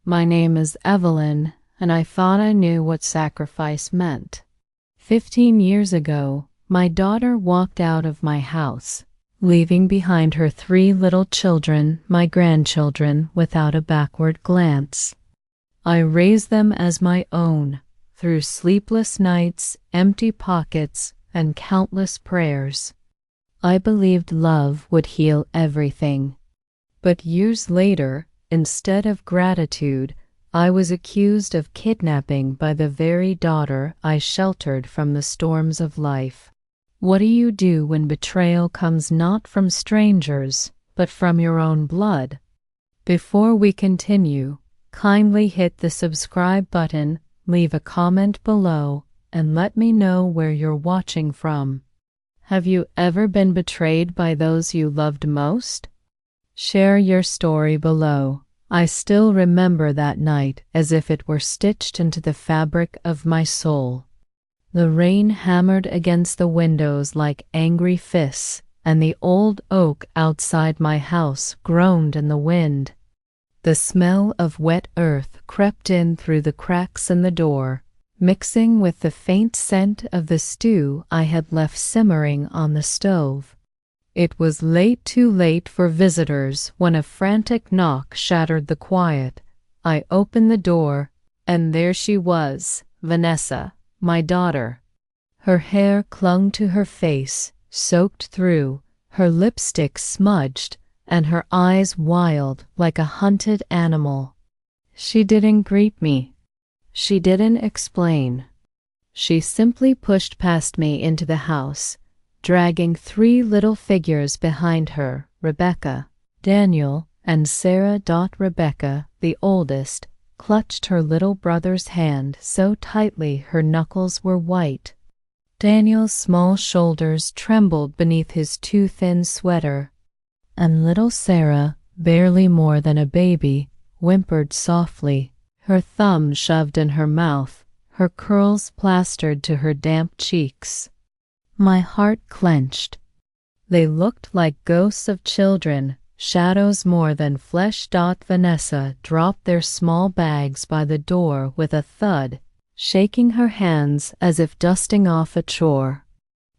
My name is Evelyn, and I thought I knew what sacrifice meant. 15 years ago, my daughter walked out of my house, leaving behind her 3 little children, my grandchildren, without a backward glance. I raised them as my own, through sleepless nights, empty pockets, and countless prayers. I believed love would heal everything. But years later, instead of gratitude, I was accused of kidnapping by the very daughter I sheltered from the storms of life. What do you do when betrayal comes not from strangers, but from your own blood? Before we continue, kindly hit the subscribe button, leave a comment below, and let me know where you're watching from. Have you ever been betrayed by those you loved most? Share your story below. I still remember that night as if it were stitched into the fabric of my soul. The rain hammered against the windows like angry fists, and the old oak outside my house groaned in the wind. The smell of wet earth crept in through the cracks in the door, mixing with the faint scent of the stew I had left simmering on the stove. It was too late for visitors when a frantic knock shattered the quiet. I opened the door, and there she was, Vanessa, my daughter. Her hair clung to her face, soaked through, her lipstick smudged, and her eyes wild like a hunted animal. She didn't greet me. She didn't explain. She simply pushed past me into the house, dragging 3 little figures behind her, Rebecca, Daniel, and Sarah. Rebecca, the oldest, clutched her little brother's hand so tightly her knuckles were white. Daniel's small shoulders trembled beneath his too thin sweater, and little Sarah, barely more than a baby, whimpered softly, her thumb shoved in her mouth, her curls plastered to her damp cheeks. My heart clenched. They looked like ghosts of children, shadows more than flesh. Vanessa dropped their small bags by the door with a thud, shaking her hands as if dusting off a chore.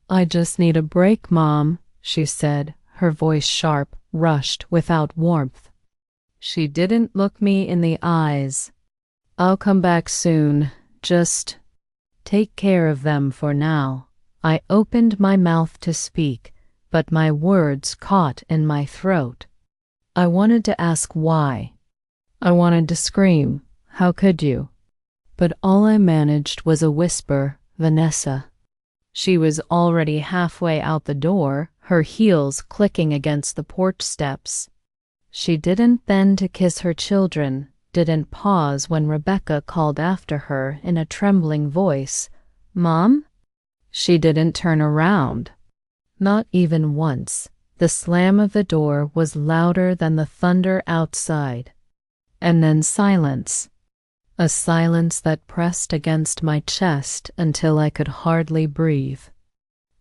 "I just need a break, Mom," she said, her voice sharp, rushed, without warmth. She didn't look me in the eyes. "I'll come back soon. Just take care of them for now." I opened my mouth to speak, but my words caught in my throat. I wanted to ask why. I wanted to scream, "How could you?" But all I managed was a whisper, "Vanessa." She was already halfway out the door, her heels clicking against the porch steps. She didn't bend to kiss her children, didn't pause when Rebecca called after her in a trembling voice, "Mom?" She didn't turn around. Not even once. The slam of the door was louder than the thunder outside. And then silence. A silence that pressed against my chest until I could hardly breathe.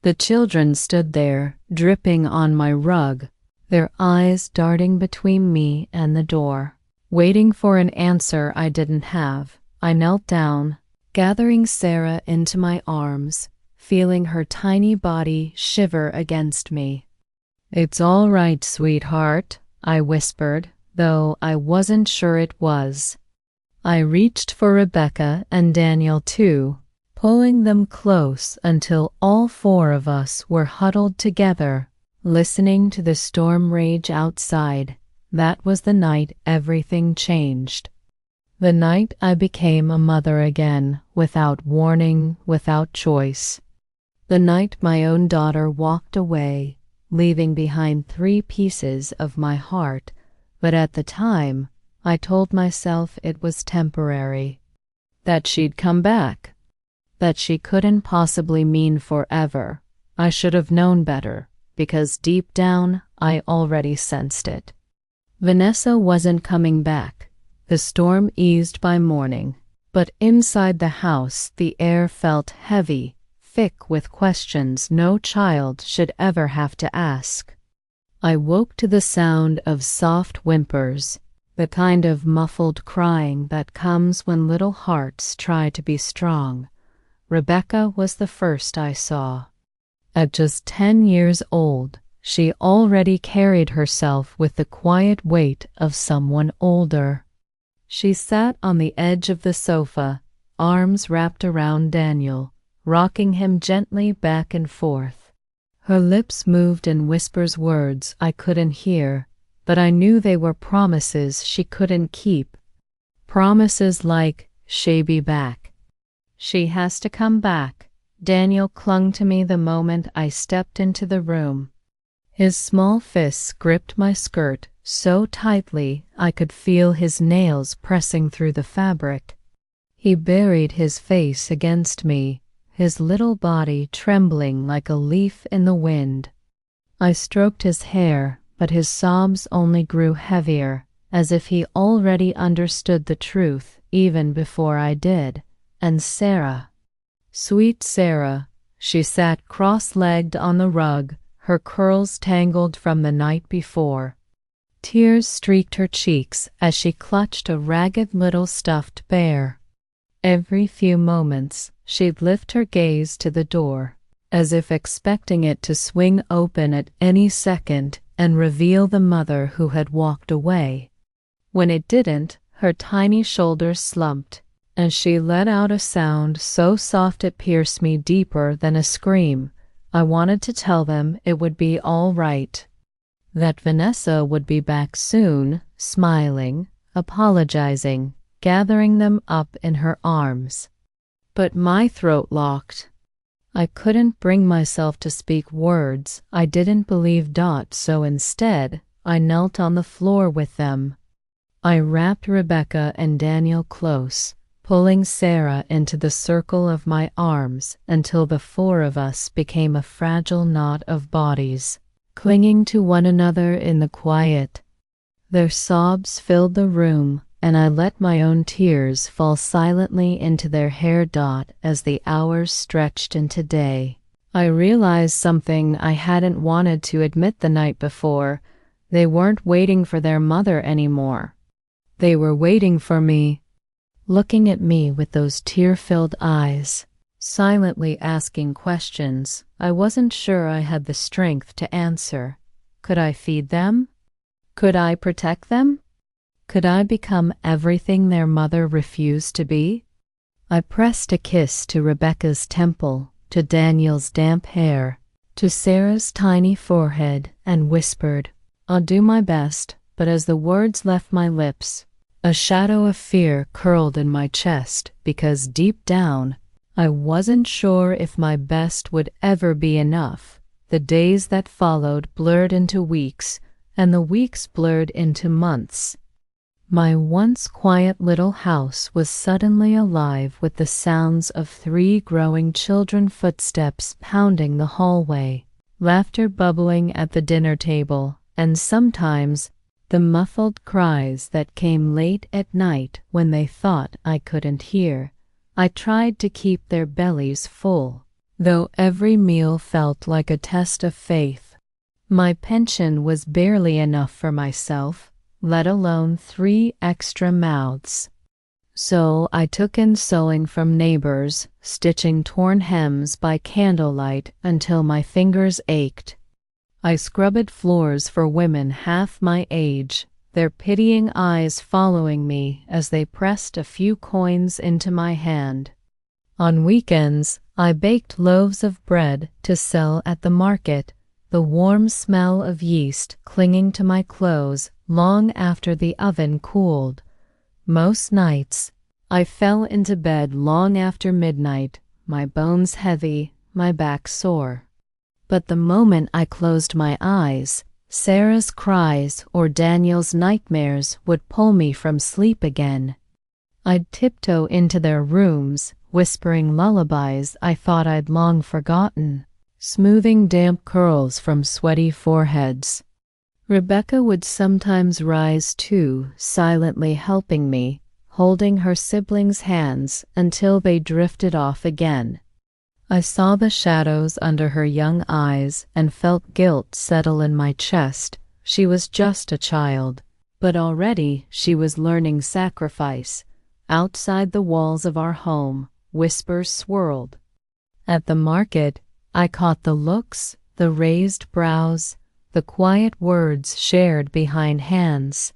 The children stood there, dripping on my rug, their eyes darting between me and the door. Waiting for an answer I didn't have, I knelt down, gathering Sarah into my arms, feeling her tiny body shiver against me. "It's all right, sweetheart," I whispered, though I wasn't sure it was. I reached for Rebecca and Daniel too, pulling them close until all 4 of us were huddled together, listening to the storm rage outside. That was the night everything changed. The night I became a mother again, without warning, without choice. The night my own daughter walked away, leaving behind 3 pieces of my heart, but at the time, I told myself it was temporary, that she'd come back, that she couldn't possibly mean forever. I should have known better, because deep down, I already sensed it. Vanessa wasn't coming back. The storm eased by morning, but inside the house the air felt heavy, thick with questions no child should ever have to ask. I woke to the sound of soft whimpers, the kind of muffled crying that comes when little hearts try to be strong. Rebecca was the first I saw. At just 10 years old, she already carried herself with the quiet weight of someone older. She sat on the edge of the sofa, arms wrapped around Daniel, rocking him gently back and forth. Her lips moved in whispers, words I couldn't hear, but I knew they were promises she couldn't keep. Promises like, "She'll be back. She has to come back." Daniel clung to me the moment I stepped into the room. His small fists gripped my skirt so tightly I could feel his nails pressing through the fabric. He buried his face against me, his little body trembling like a leaf in the wind. I stroked his hair, but his sobs only grew heavier, as if he already understood the truth even before I did. And Sarah, sweet Sarah, she sat cross-legged on the rug, her curls tangled from the night before. Tears streaked her cheeks as she clutched a ragged little stuffed bear. Every few moments, she'd lift her gaze to the door, as if expecting it to swing open at any second and reveal the mother who had walked away. When it didn't, her tiny shoulders slumped, and she let out a sound so soft it pierced me deeper than a scream. I wanted to tell them it would be all right, that Vanessa would be back soon, smiling, apologizing, gathering them up in her arms. But my throat locked. I couldn't bring myself to speak words I didn't believe. So instead, I knelt on the floor with them. I wrapped Rebecca and Daniel close, pulling Sarah into the circle of my arms until the four of us became a fragile knot of bodies, clinging to one another in the quiet. Their sobs filled the room, and I let my own tears fall silently into their hair. As the hours stretched into day, I realized something I hadn't wanted to admit the night before. They weren't waiting for their mother anymore. They were waiting for me, looking at me with those tear-filled eyes, silently asking questions I wasn't sure I had the strength to answer. Could I feed them? Could I protect them? Could I become everything their mother refused to be? I pressed a kiss to Rebecca's temple, to Daniel's damp hair, to Sarah's tiny forehead, and whispered, "I'll do my best." But as the words left my lips, a shadow of fear curled in my chest, because deep down, I wasn't sure if my best would ever be enough. The days that followed blurred into weeks, and the weeks blurred into months. My once quiet little house was suddenly alive with the sounds of 3 growing children, footsteps pounding the hallway, laughter bubbling at the dinner table, and sometimes the muffled cries that came late at night when they thought I couldn't hear. I tried to keep their bellies full, though every meal felt like a test of faith. My pension was barely enough for myself, let alone 3 extra mouths. So I took in sewing from neighbors, stitching torn hems by candlelight until my fingers ached. I scrubbed floors for women half my age, their pitying eyes following me as they pressed a few coins into my hand. On weekends, I baked loaves of bread to sell at the market, the warm smell of yeast clinging to my clothes long after the oven cooled. Most nights, I fell into bed long after midnight, my bones heavy, my back sore. But the moment I closed my eyes, Sarah's cries or Daniel's nightmares would pull me from sleep again. I'd tiptoe into their rooms, whispering lullabies I thought I'd long forgotten, smoothing damp curls from sweaty foreheads. Rebecca would sometimes rise too, silently helping me, holding her siblings' hands until they drifted off again. I saw the shadows under her young eyes and felt guilt settle in my chest. She was just a child, But already she was learning sacrifice. Outside the walls of our home, whispers swirled. At the market, I caught the looks, the raised brows, the quiet words shared behind hands.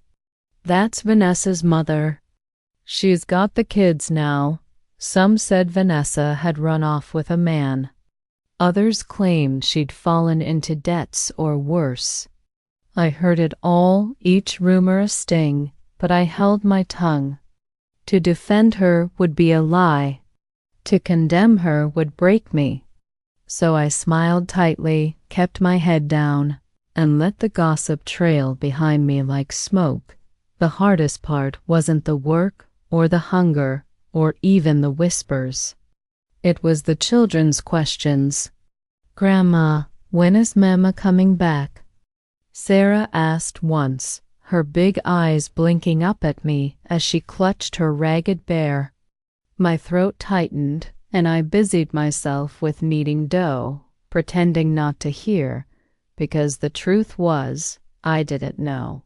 "That's Vanessa's mother. She's got the kids now." Some said Vanessa had run off with a man. Others claimed she'd fallen into debts or worse. I heard it all, each rumor a sting, but I held my tongue. To defend her would be a lie. To condemn her would break me. So I smiled tightly, kept my head down, and let the gossip trail behind me like smoke. The hardest part wasn't the work or the hunger or even the whispers. It was the children's questions. "Grandma, when is Mama coming back?" Sarah asked once, her big eyes blinking up at me as she clutched her ragged bear. My throat tightened, and I busied myself with kneading dough, pretending not to hear, because the truth was, I didn't know.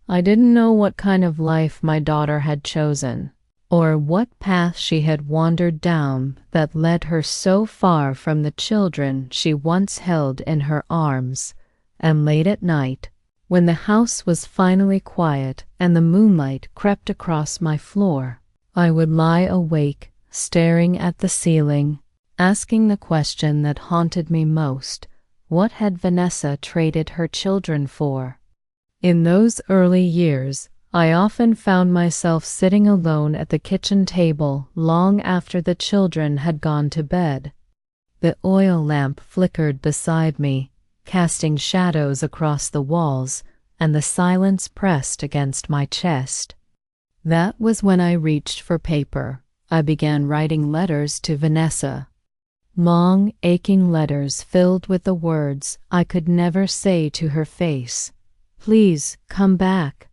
I didn't know what kind of life my daughter had chosen, or what path she had wandered down that led her so far from the children she once held in her arms. And late at night, when the house was finally quiet and the moonlight crept across my floor, I would lie awake, staring at the ceiling, asking the question that haunted me most: what had Vanessa traded her children for? In those early years, I often found myself sitting alone at the kitchen table long after the children had gone to bed. The oil lamp flickered beside me, casting shadows across the walls, and the silence pressed against my chest. That was when I reached for paper. I began writing letters to Vanessa. Long, aching letters filled with the words I could never say to her face. "Please, come back.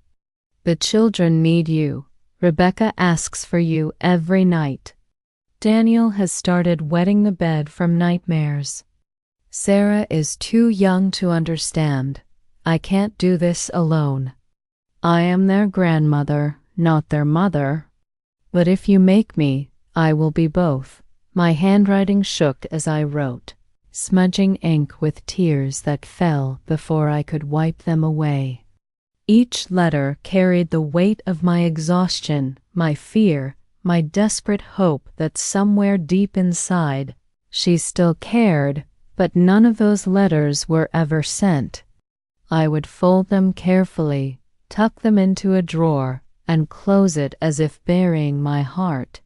The children need you. Rebecca asks for you every night. Daniel has started wetting the bed from nightmares. Sarah is too young to understand. I can't do this alone. I am their grandmother, not their mother. But if you make me, I will be both." My handwriting shook as I wrote, smudging ink with tears that fell before I could wipe them away. Each letter carried the weight of my exhaustion, my fear, my desperate hope that somewhere deep inside she still cared, but none of those letters were ever sent. I would fold them carefully, tuck them into a drawer, and close it as if burying my heart.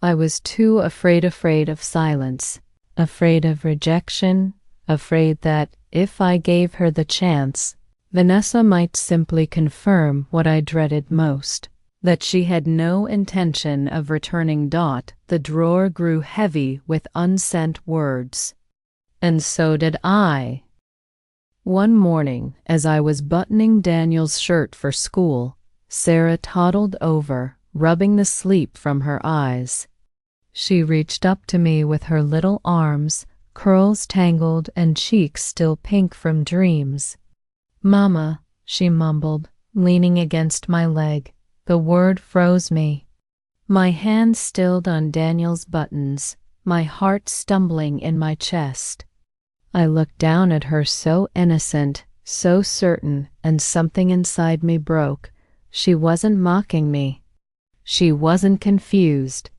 I was too afraid of silence, afraid of rejection, afraid that, if I gave her the chance, Vanessa might simply confirm what I dreaded most, that she had no intention of returning. The drawer grew heavy with unsent words. And so did I. One morning, as I was buttoning Daniel's shirt for school, Sarah toddled over, rubbing the sleep from her eyes. She reached up to me with her little arms, curls tangled and cheeks still pink from dreams. "Mama," she mumbled, leaning against my leg. The word froze me. My hand stilled on Daniel's buttons, my heart stumbling in my chest. I looked down at her so innocent, so certain, and something inside me broke. She wasn't mocking me. She wasn't confused.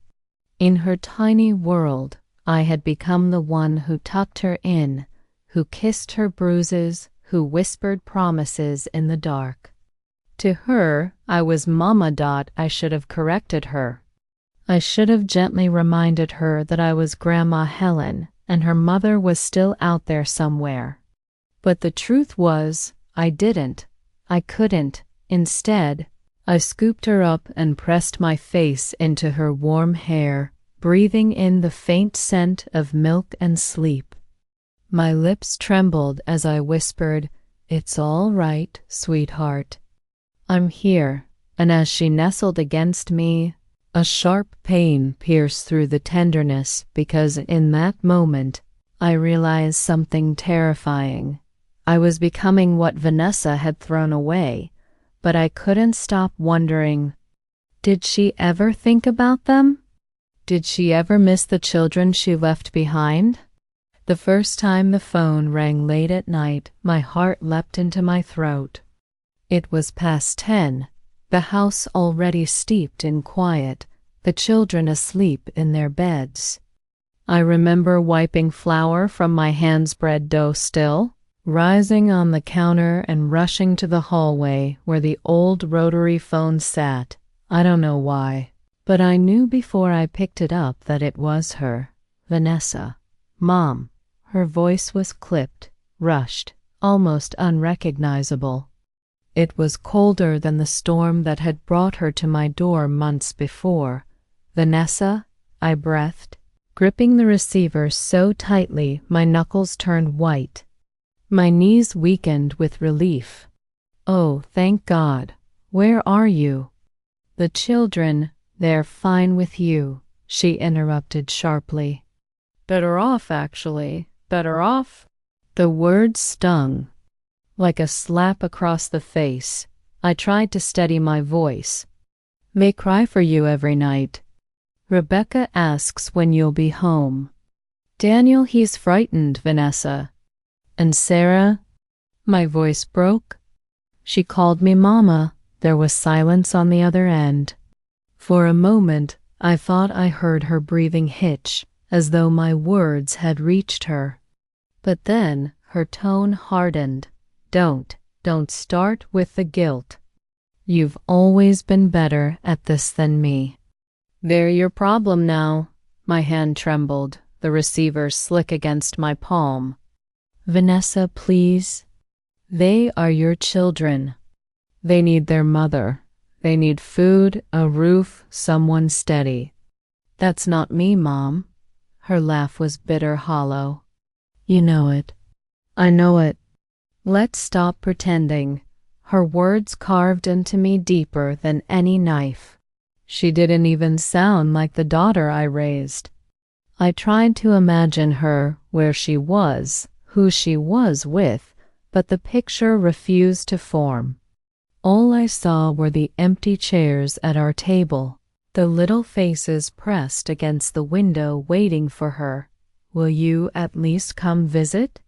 In her tiny world, I had become the one who tucked her in, who kissed her bruises, who whispered promises in the dark. To her, I was Mama. I should have corrected her. I should have gently reminded her that I was Grandma Helen, and her mother was still out there somewhere. But the truth was, I didn't. I couldn't. Instead, I scooped her up and pressed my face into her warm hair, breathing in the faint scent of milk and sleep. My lips trembled as I whispered, "It's all right, sweetheart. I'm here." And as she nestled against me, a sharp pain pierced through the tenderness, because in that moment I realized something terrifying. I was becoming what Vanessa had thrown away, but I couldn't stop wondering. Did she ever think about them? Did she ever miss the children she left behind? The first time the phone rang late at night, my heart leapt into my throat. It was past 10, the house already steeped in quiet, the children asleep in their beds. I remember wiping flour from my hands' bread dough still, rising on the counter and rushing to the hallway where the old rotary phone sat. I don't know why, but I knew before I picked it up that it was her, Vanessa. Mom. Her voice was clipped, rushed, almost unrecognizable. It was colder than the storm that had brought her to my door months before. Vanessa, I breathed, gripping the receiver so tightly my knuckles turned white. My knees weakened with relief. Oh, thank God. Where are you? The children, they're fine with you, she interrupted sharply. Better off, actually. Better off? The words stung. Like a slap across the face, I tried to steady my voice. May cry for you every night. Rebecca asks when you'll be home. Daniel, he's frightened, Vanessa. And Sarah? My voice broke. She called me Mama. There was silence on the other end. For a moment, I thought I heard her breathing hitch, as though my words had reached her. But then her tone hardened. Don't start with the guilt. You've always been better at this than me. They're your problem now. My hand trembled, the receiver slick against my palm. Vanessa, please. They are your children. They need their mother. They need food, a roof, someone steady. That's not me, Mom. Her laugh was bitter, hollow. You know it. I know it. Let's stop pretending. Her words carved into me deeper than any knife. She didn't even sound like the daughter I raised. I tried to imagine her, where she was, who she was with, but the picture refused to form. All I saw were the empty chairs at our table, the little faces pressed against the window waiting for her. Will you at least come visit?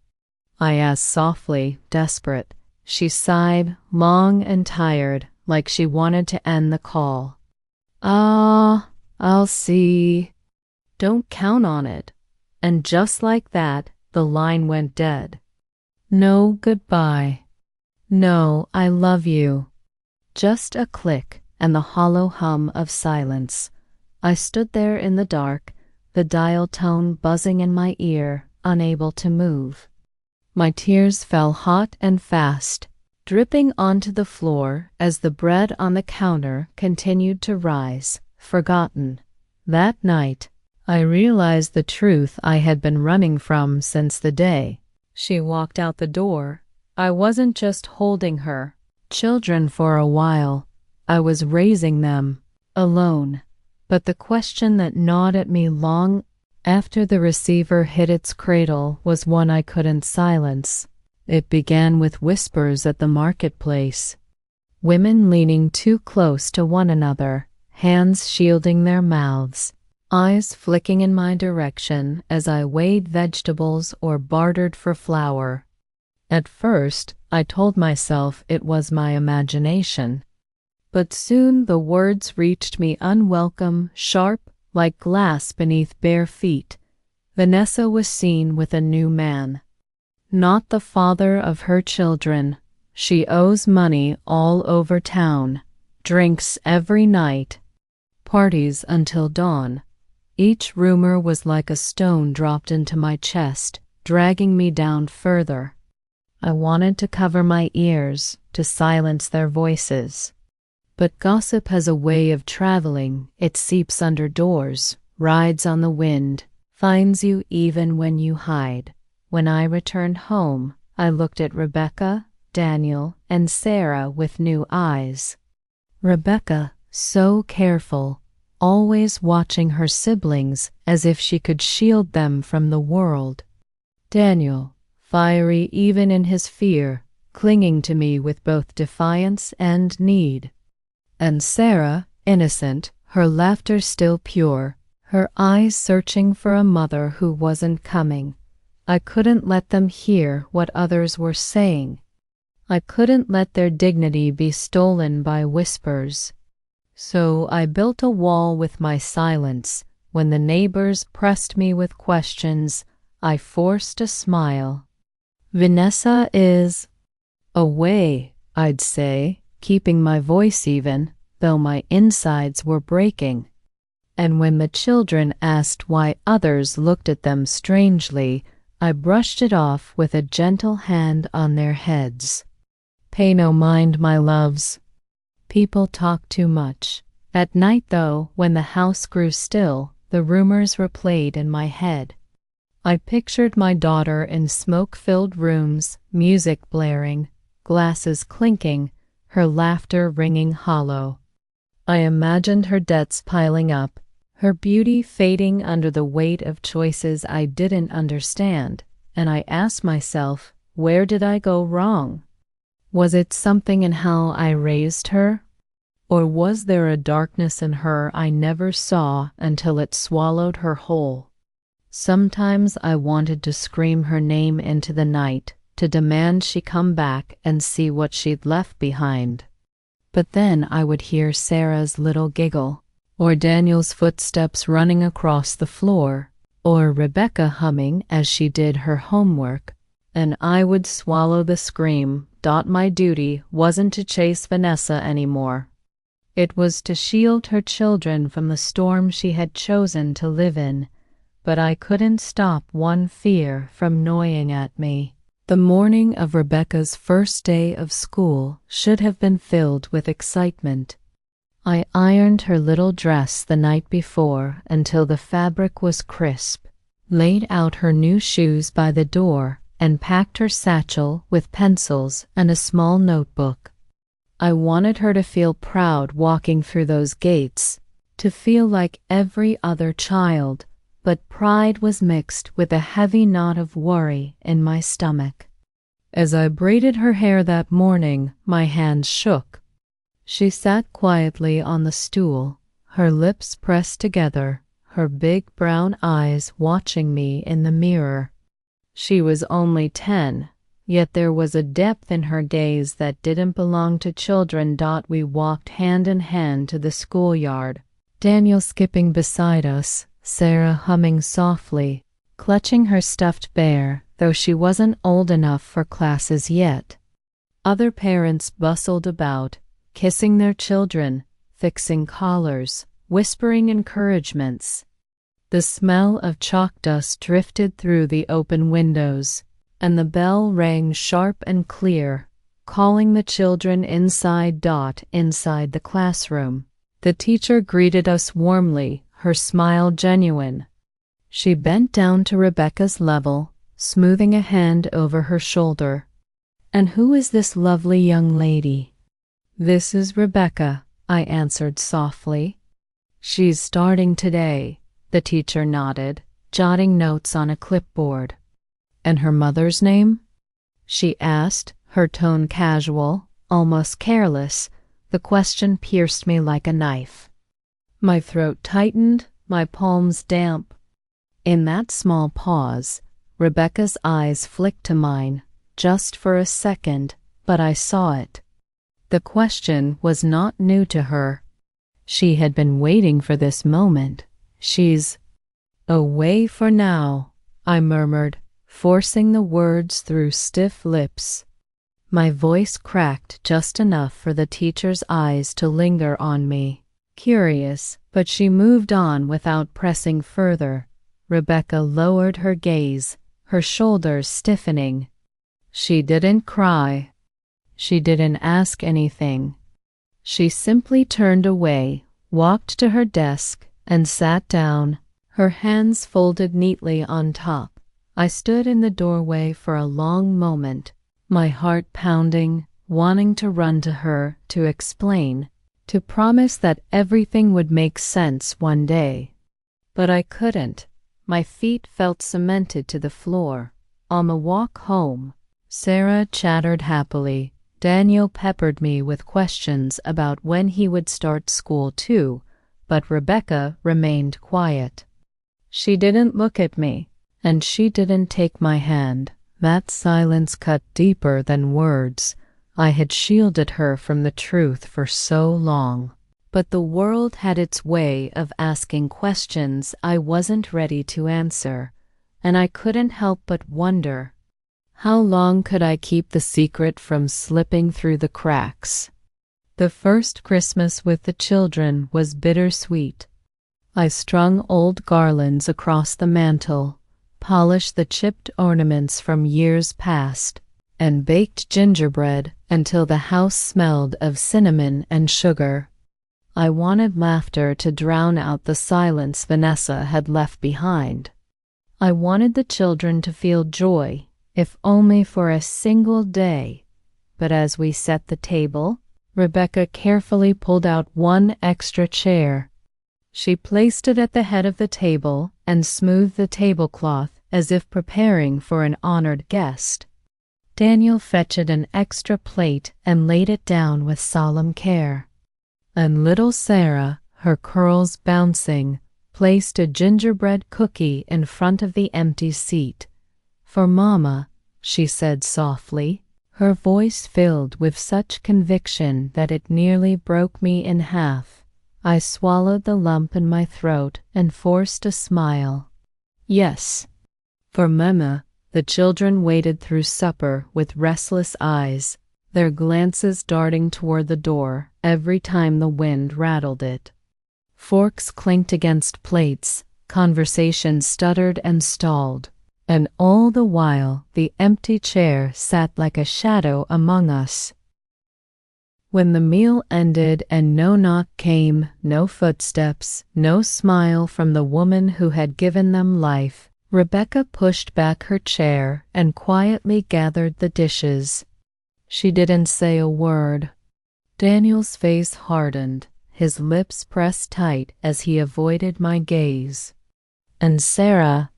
I asked softly, desperate. She sighed, long and tired, like she wanted to end the call. I'll see. Don't count on it. And just like that, the line went dead. No goodbye. No, I love you. Just a click and the hollow hum of silence. I stood there in the dark, the dial tone buzzing in my ear, unable to move. My tears fell hot and fast, dripping onto the floor as the bread on the counter continued to rise, forgotten. That night, I realized the truth I had been running from since the day she walked out the door. I wasn't just holding her children for a while. I was raising them, alone. But the question that gnawed at me long after the receiver hit its cradle was one I couldn't silence. It began with whispers at the marketplace. Women leaning too close to one another, hands shielding their mouths, eyes flicking in my direction as I weighed vegetables or bartered for flour. At first, I told myself it was my imagination. But soon the words reached me unwelcome, sharp, like glass beneath bare feet. Vanessa was seen with a new man. Not the father of her children. She owes money all over town, drinks every night, parties until dawn. Each rumor was like a stone dropped into my chest, dragging me down further. I wanted to cover my ears, to silence their voices. But gossip has a way of traveling. It seeps under doors, rides on the wind, finds you even when you hide. When I returned home, I looked at Rebecca, Daniel, and Sarah with new eyes. Rebecca, so careful, always watching her siblings as if she could shield them from the world. Daniel, fiery even in his fear, clinging to me with both defiance and need. And Sarah, innocent, her laughter still pure, her eyes searching for a mother who wasn't coming. I couldn't let them hear what others were saying. I couldn't let their dignity be stolen by whispers. So I built a wall with my silence. When the neighbors pressed me with questions, I forced a smile. Vanessa is away, I'd say, keeping my voice even, though my insides were breaking. And when the children asked why others looked at them strangely, I brushed it off with a gentle hand on their heads. Pay no mind, my loves. People talk too much. At night, though, when the house grew still, the rumors replayed in my head. I pictured my daughter in smoke-filled rooms, music blaring, glasses clinking, her laughter ringing hollow. I imagined her debts piling up, her beauty fading under the weight of choices I didn't understand, and I asked myself, where did I go wrong? Was it something in how I raised her? Or was there a darkness in her I never saw until it swallowed her whole? Sometimes I wanted to scream her name into the night, to demand she come back and see what she'd left behind. But then I would hear Sarah's little giggle, or Daniel's footsteps running across the floor, or Rebecca humming as she did her homework, and I would swallow the scream. My duty wasn't to chase Vanessa anymore. It was to shield her children from the storm she had chosen to live in, but I couldn't stop one fear from gnawing at me. The morning of Rebecca's first day of school should have been filled with excitement. I ironed her little dress the night before until the fabric was crisp, laid out her new shoes by the door, and packed her satchel with pencils and a small notebook. I wanted her to feel proud walking through those gates, to feel like every other child, but pride was mixed with a heavy knot of worry in my stomach. As I braided her hair that morning, my hands shook. She sat quietly on the stool, her lips pressed together, her big brown eyes watching me in the mirror. She was only 10, yet there was a depth in her gaze that didn't belong to children. We walked hand in hand to the schoolyard, Daniel skipping beside us, Sarah humming softly, clutching her stuffed bear, though she wasn't old enough for classes yet. Other parents bustled about, kissing their children, fixing collars, whispering encouragements. The smell of chalk dust drifted through the open windows, and the bell rang sharp and clear, calling the children inside. Inside the classroom, the teacher greeted us warmly, her smile genuine. She bent down to Rebecca's level, smoothing a hand over her shoulder. "And who is this lovely young lady?" "This is Rebecca," I answered softly. "She's starting today," the teacher nodded, jotting notes on a clipboard. "And her mother's name?" she asked, her tone casual, almost careless. The question pierced me like a knife. My throat tightened, my palms damp. In that small pause, Rebecca's eyes flicked to mine, just for a second, but I saw it. The question was not new to her. She had been waiting for this moment. "She's away for now," I murmured, forcing the words through stiff lips. My voice cracked just enough for the teacher's eyes to linger on me, curious, but she moved on without pressing further. Rebecca lowered her gaze, her shoulders stiffening. She didn't cry. She didn't ask anything. She simply turned away, walked to her desk, and sat down, her hands folded neatly on top. I stood in the doorway for a long moment, my heart pounding, wanting to run to her, to explain, to promise that everything would make sense one day. But I couldn't. My feet felt cemented to the floor. On the walk home, Sarah chattered happily. Daniel peppered me with questions about when he would start school too, but Rebecca remained quiet. She didn't look at me, and she didn't take my hand. That silence cut deeper than words. I had shielded her from the truth for so long. But the world had its way of asking questions I wasn't ready to answer, and I couldn't help but wonder, how long could I keep the secret from slipping through the cracks? The first Christmas with the children was bittersweet. I strung old garlands across the mantel, polished the chipped ornaments from years past, and baked gingerbread until the house smelled of cinnamon and sugar. I wanted laughter to drown out the silence Vanessa had left behind. I wanted the children to feel joy, if only for a single day. But as we set the table, Rebecca carefully pulled out one extra chair. She placed it at the head of the table and smoothed the tablecloth as if preparing for an honored guest. Daniel fetched an extra plate and laid it down with solemn care. And little Sarah, her curls bouncing, placed a gingerbread cookie in front of the empty seat. "For Mama," she said softly, her voice filled with such conviction that it nearly broke me in half. I swallowed the lump in my throat and forced a smile. "Yes." For Mama, the children waited through supper with restless eyes, their glances darting toward the door every time the wind rattled it. Forks clinked against plates, conversation stuttered and stalled, and all the while the empty chair sat like a shadow among us. When the meal ended and no knock came, no footsteps, no smile from the woman who had given them life, Rebecca pushed back her chair and quietly gathered the dishes. She didn't say a word. Daniel's face hardened, his lips pressed tight as he avoided my gaze. "And Sarah?"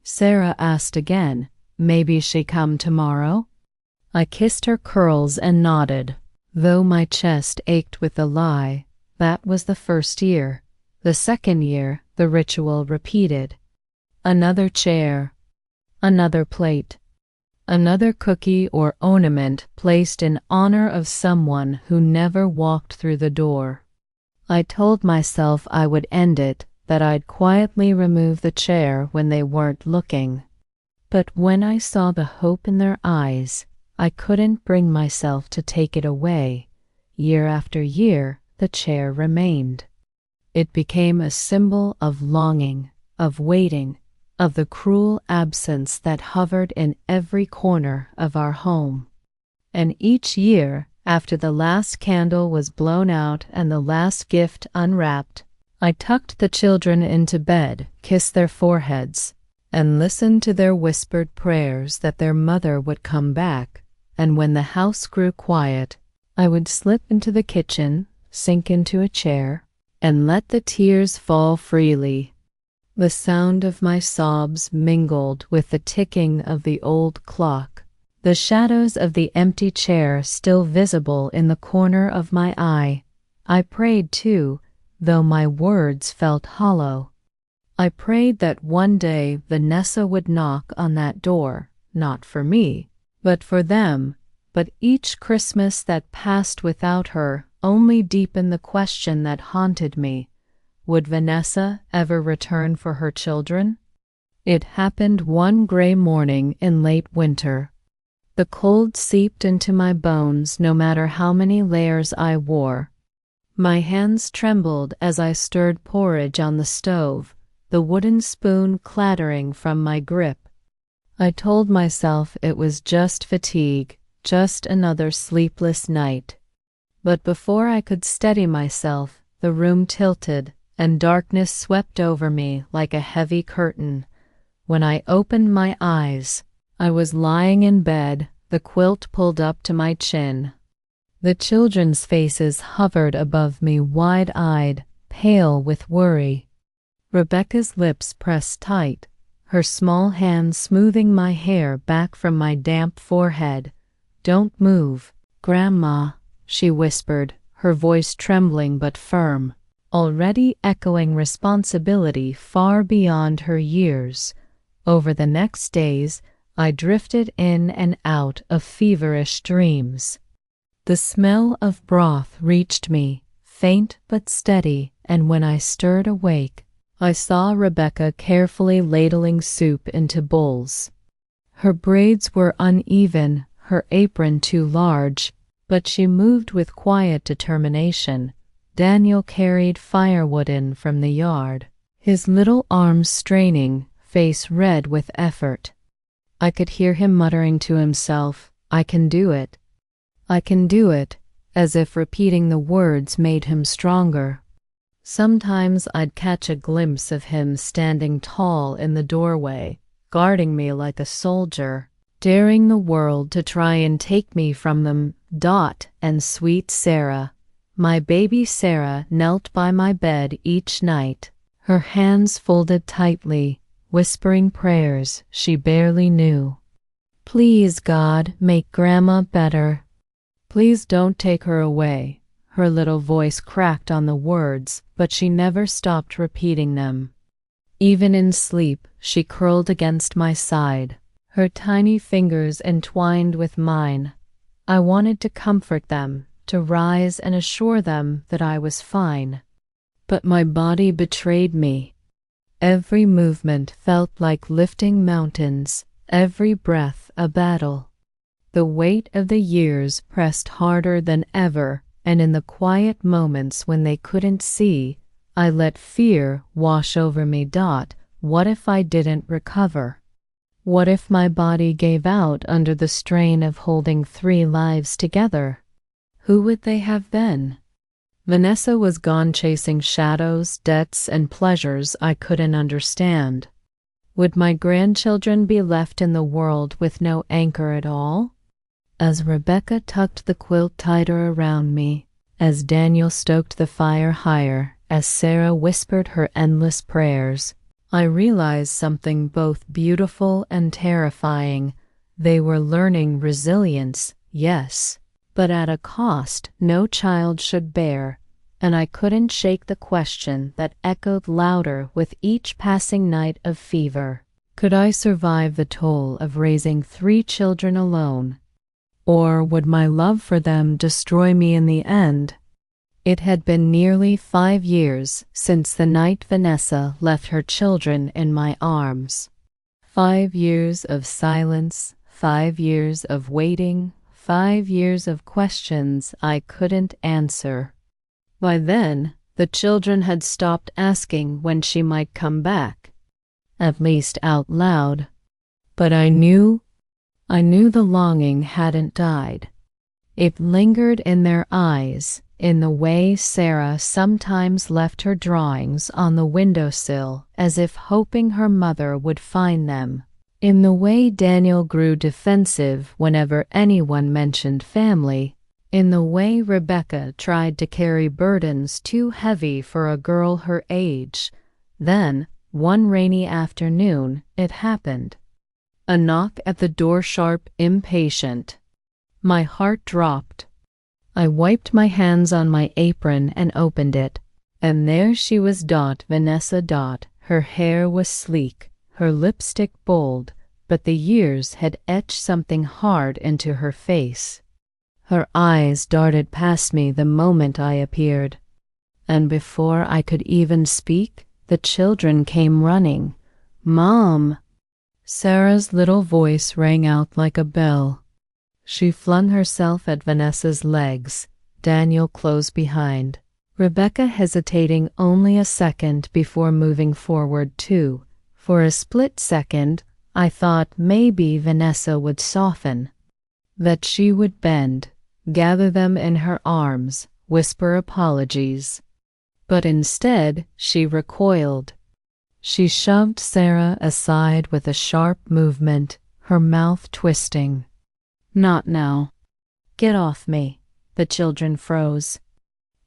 Sarah asked again. "Maybe she come tomorrow?" I kissed her curls and nodded. Though my chest ached with the lie, that was the first year. The second year, the ritual repeated. Another chair, another plate, another cookie or ornament placed in honor of someone who never walked through the door. I told myself I would end it, that I'd quietly remove the chair when they weren't looking. But when I saw the hope in their eyes, I couldn't bring myself to take it away. Year after year, the chair remained. It became a symbol of longing, of waiting, of the cruel absence that hovered in every corner of our home. And each year, after the last candle was blown out and the last gift unwrapped, I tucked the children into bed, kissed their foreheads, and listened to their whispered prayers that their mother would come back. And when the house grew quiet, I would slip into the kitchen, sink into a chair, and let the tears fall freely. The sound of my sobs mingled with the ticking of the old clock, the shadows of the empty chair still visible in the corner of my eye. I prayed too, though my words felt hollow. I prayed that one day Vanessa would knock on that door, not for me, but for them. But each Christmas that passed without her only deepened the question that haunted me. Would Vanessa ever return for her children? It happened one gray morning in late winter. The cold seeped into my bones no matter how many layers I wore. My hands trembled as I stirred porridge on the stove, the wooden spoon clattering from my grip. I told myself it was just fatigue, just another sleepless night. But before I could steady myself, the room tilted, and darkness swept over me like a heavy curtain. When I opened my eyes, I was lying in bed, the quilt pulled up to my chin. The children's faces hovered above me wide-eyed, pale with worry. Rebecca's lips pressed tight, her small hand smoothing my hair back from my damp forehead. "Don't move, Grandma," she whispered, her voice trembling but firm, already echoing responsibility far beyond her years. Over the next days, I drifted in and out of feverish dreams. The smell of broth reached me, faint but steady, and when I stirred awake, I saw Rebecca carefully ladling soup into bowls. Her braids were uneven, her apron too large, but she moved with quiet determination. Daniel carried firewood in from the yard, his little arms straining, face red with effort. I could hear him muttering to himself, "I can do it. I can do it," as if repeating the words made him stronger. Sometimes I'd catch a glimpse of him standing tall in the doorway, guarding me like a soldier, daring the world to try and take me from them. Dot and sweet Sarah, my baby Sarah, knelt by my bed each night, her hands folded tightly, whispering prayers she barely knew. "Please, God, make Grandma better. Please don't take her away." Her little voice cracked on the words, but she never stopped repeating them. Even in sleep, she curled against my side, her tiny fingers entwined with mine. I wanted to comfort them, to rise and assure them that I was fine. But my body betrayed me. Every movement felt like lifting mountains, every breath a battle. The weight of the years pressed harder than ever, and in the quiet moments when they couldn't see, I let fear wash over me. Dot, what if I didn't recover? What if my body gave out under the strain of holding 3 lives together? Who would they have been? Vanessa was gone chasing shadows, debts, and pleasures I couldn't understand. Would my grandchildren be left in the world with no anchor at all? As Rebecca tucked the quilt tighter around me, as Daniel stoked the fire higher, as Sarah whispered her endless prayers, I realized something both beautiful and terrifying. They were learning resilience, yes, but at a cost no child should bear, and I couldn't shake the question that echoed louder with each passing night of fever. Could I survive the toll of raising 3 children alone? Or would my love for them destroy me in the end? It had been nearly 5 years since the night Vanessa left her children in my arms. 5 years of silence, 5 years of waiting, 5 years of questions I couldn't answer. By then, the children had stopped asking when she might come back, at least out loud. But I knew the longing hadn't died. It lingered in their eyes, in the way Sarah sometimes left her drawings on the windowsill as if hoping her mother would find them, in the way Daniel grew defensive whenever anyone mentioned family, in the way Rebecca tried to carry burdens too heavy for a girl her age. Then, one rainy afternoon, it happened. A knock at the door, sharp, impatient. My heart dropped. I wiped my hands on my apron and opened it, and there she was, Dot, Vanessa Dot. Her hair was sleek, her lipstick bold, but the years had etched something hard into her face. Her eyes darted past me the moment I appeared, and before I could even speak, the children came running. "Mom!" Sarah's little voice rang out like a bell. She flung herself at Vanessa's legs, Daniel close behind, Rebecca hesitating only a second before moving forward too. For a split second, I thought maybe Vanessa would soften, that she would bend, gather them in her arms, whisper apologies. But instead, she recoiled. She shoved Sarah aside with a sharp movement, her mouth twisting. "Not now. Get off me." The children froze.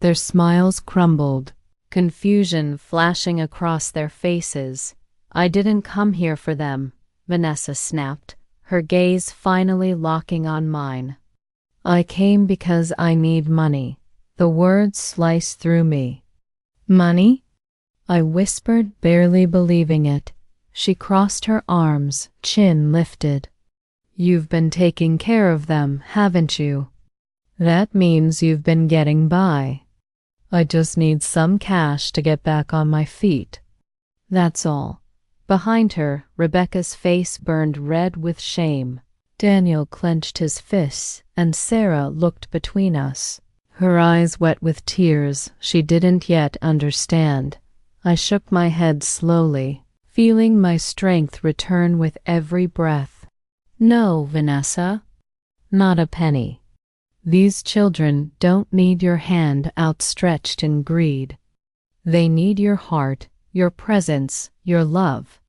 Their smiles crumbled, confusion flashing across their faces. I didn't come here for them, Vanessa snapped, her gaze finally locking on mine. I came because I need money. The words sliced through me. Money? I whispered, barely believing it. She crossed her arms, chin lifted. You've been taking care of them, haven't you? That means you've been getting by. I just need some cash to get back on my feet. That's all. Behind her, Rebecca's face burned red with shame. Daniel clenched his fists, and Sarah looked between us. Her eyes wet with tears she didn't yet understand. I shook my head slowly, feeling my strength return with every breath. No, Vanessa. Not a penny. These children don't need your hand outstretched in greed. They need your heart, your presence, your love.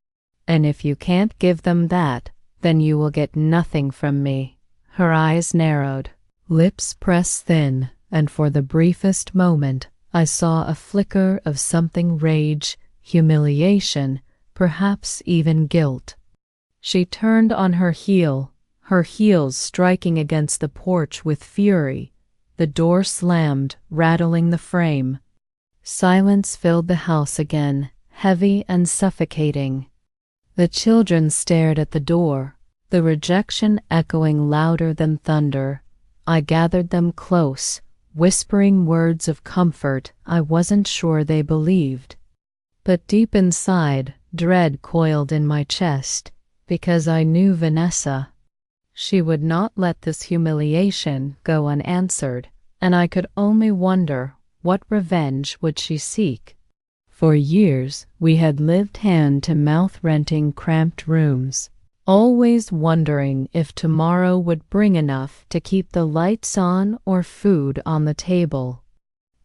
And if you can't give them that, then you will get nothing from me. Her eyes narrowed, lips pressed thin, and for the briefest moment I saw a flicker of something: rage, humiliation, perhaps even guilt. She turned on her heel, her heels striking against the porch with fury. The door slammed, rattling the frame. Silence filled the house again, heavy and suffocating. The children stared at the door, the rejection echoing louder than thunder. I gathered them close, whispering words of comfort I wasn't sure they believed. But deep inside, dread coiled in my chest, because I knew Vanessa. She would not let this humiliation go unanswered, and I could only wonder, what revenge would she seek? For years we had lived hand-to-mouth renting cramped rooms, always wondering if tomorrow would bring enough to keep the lights on or food on the table.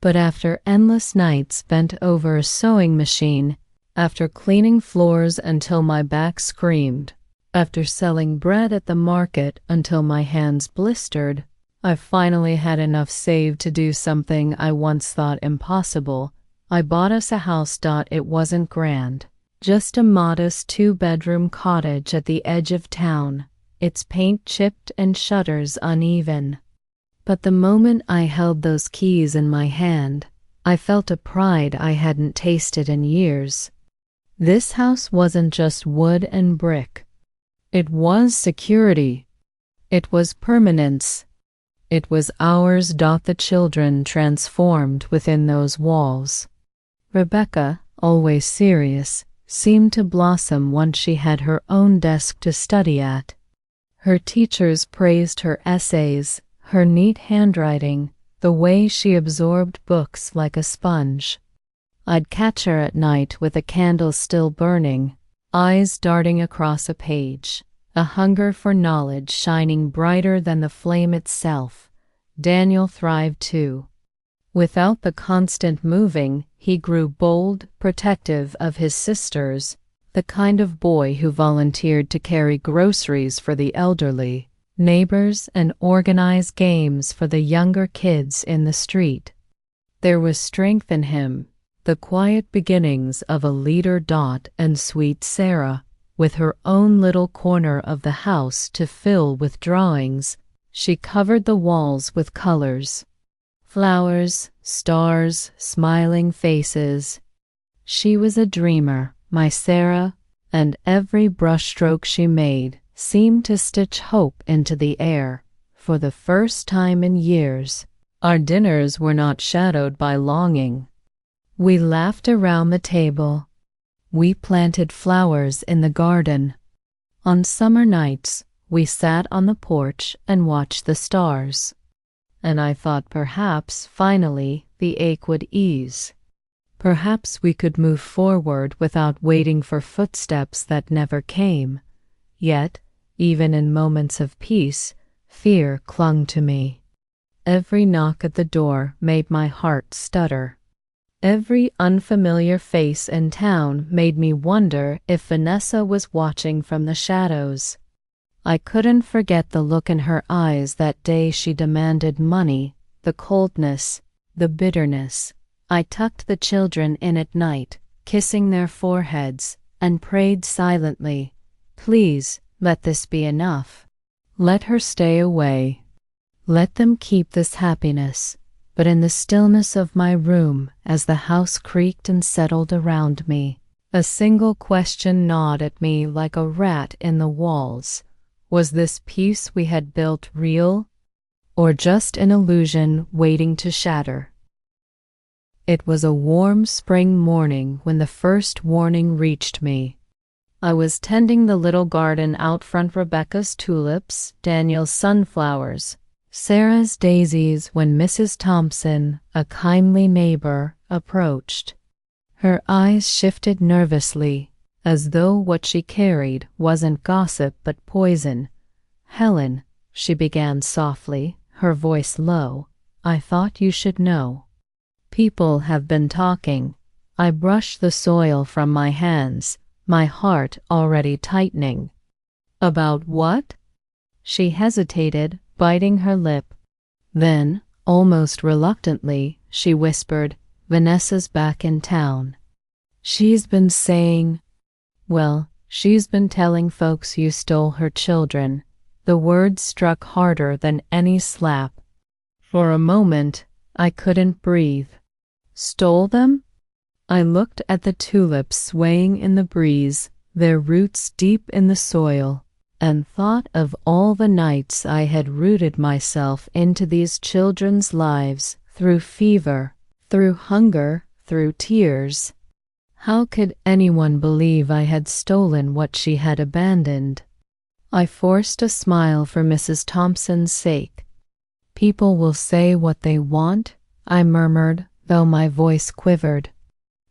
But after endless nights spent over a sewing machine, after cleaning floors until my back screamed, after selling bread at the market until my hands blistered, I finally had enough saved to do something I once thought impossible. I bought us a house. It wasn't grand, just a modest 2-bedroom cottage at the edge of town, its paint chipped and shutters uneven. But the moment I held those keys in my hand, I felt a pride I hadn't tasted in years. This house wasn't just wood and brick. It was security. It was permanence. It was ours. The children transformed within those walls. Rebecca, always serious, seemed to blossom once she had her own desk to study at. Her teachers praised her essays, her neat handwriting, the way she absorbed books like a sponge. I'd catch her at night with a candle still burning, eyes darting across a page, a hunger for knowledge shining brighter than the flame itself. Daniel thrived too. Without the constant moving, he grew bold, protective of his sisters, the kind of boy who volunteered to carry groceries for the elderly, neighbors, and organize games for the younger kids in the street. There was strength in him, the quiet beginnings of a leader. And sweet Sarah, with her own little corner of the house to fill with drawings, she covered the walls with colors. Flowers, stars, smiling faces. She was a dreamer, my Sarah, and every brushstroke she made seemed to stitch hope into the air. For the first time in years, our dinners were not shadowed by longing. We laughed around the table. We planted flowers in the garden. On summer nights, we sat on the porch and watched the stars. And I thought perhaps, finally, the ache would ease. Perhaps we could move forward without waiting for footsteps that never came. Yet, even in moments of peace, fear clung to me. Every knock at the door made my heart stutter. Every unfamiliar face in town made me wonder if Vanessa was watching from the shadows. I couldn't forget the look in her eyes that day she demanded money, the coldness, the bitterness. I tucked the children in at night, kissing their foreheads, and prayed silently, "Please, let this be enough. Let her stay away. Let them keep this happiness." But in the stillness of my room, as the house creaked and settled around me, a single question gnawed at me like a rat in the walls. Was this peace we had built real, or just an illusion waiting to shatter? It was a warm spring morning when the first warning reached me. I was tending the little garden out front, Rebecca's tulips, Daniel's sunflowers, Sarah's daisies, when Mrs. Thompson, a kindly neighbor, approached. Her eyes shifted nervously, as though what she carried wasn't gossip but poison. "Helen," she began softly, her voice low, "I thought you should know. People have been talking." I brushed the soil from my hands, my heart already tightening. "About what?" She hesitated, biting her lip. Then, almost reluctantly, she whispered, "Vanessa's back in town. She's been saying, well, she's been telling folks you stole her children." The words struck harder than any slap. For a moment, I couldn't breathe. Stole them? I looked at the tulips swaying in the breeze, their roots deep in the soil, and thought of all the nights I had rooted myself into these children's lives, through fever, through hunger, through tears. How could anyone believe I had stolen what she had abandoned? I forced a smile for Mrs. Thompson's sake. "People will say what they want," I murmured, though my voice quivered.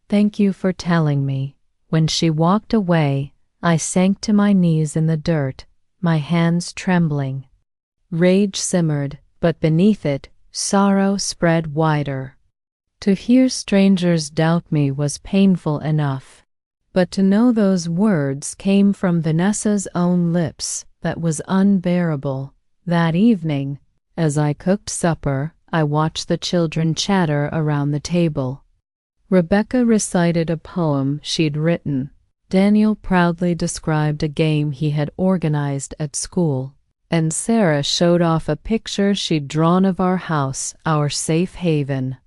"Thank you for telling me." When she walked away, I sank to my knees in the dirt, my hands trembling. Rage simmered, but beneath it, sorrow spread wider. To hear strangers doubt me was painful enough, but to know those words came from Vanessa's own lips, that was unbearable. That evening, as I cooked supper, I watched the children chatter around the table. Rebecca recited a poem she'd written. Daniel proudly described a game he had organized at school, and Sarah showed off a picture she'd drawn of our house, our safe haven.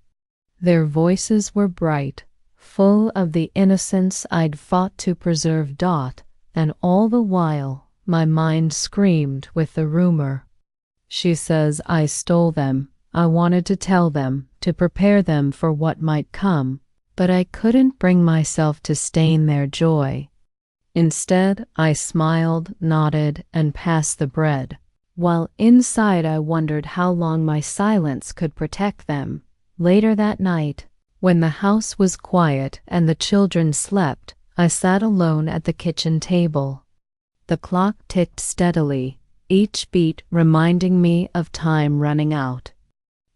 Their voices were bright, full of the innocence I'd fought to preserve. And all the while, my mind screamed with the rumor. "She says I stole them." I wanted to tell them, to prepare them for what might come, but I couldn't bring myself to stain their joy. Instead, I smiled, nodded, and passed the bread, while inside I wondered how long my silence could protect them. Later that night, when the house was quiet and the children slept, I sat alone at the kitchen table. The clock ticked steadily, each beat reminding me of time running out.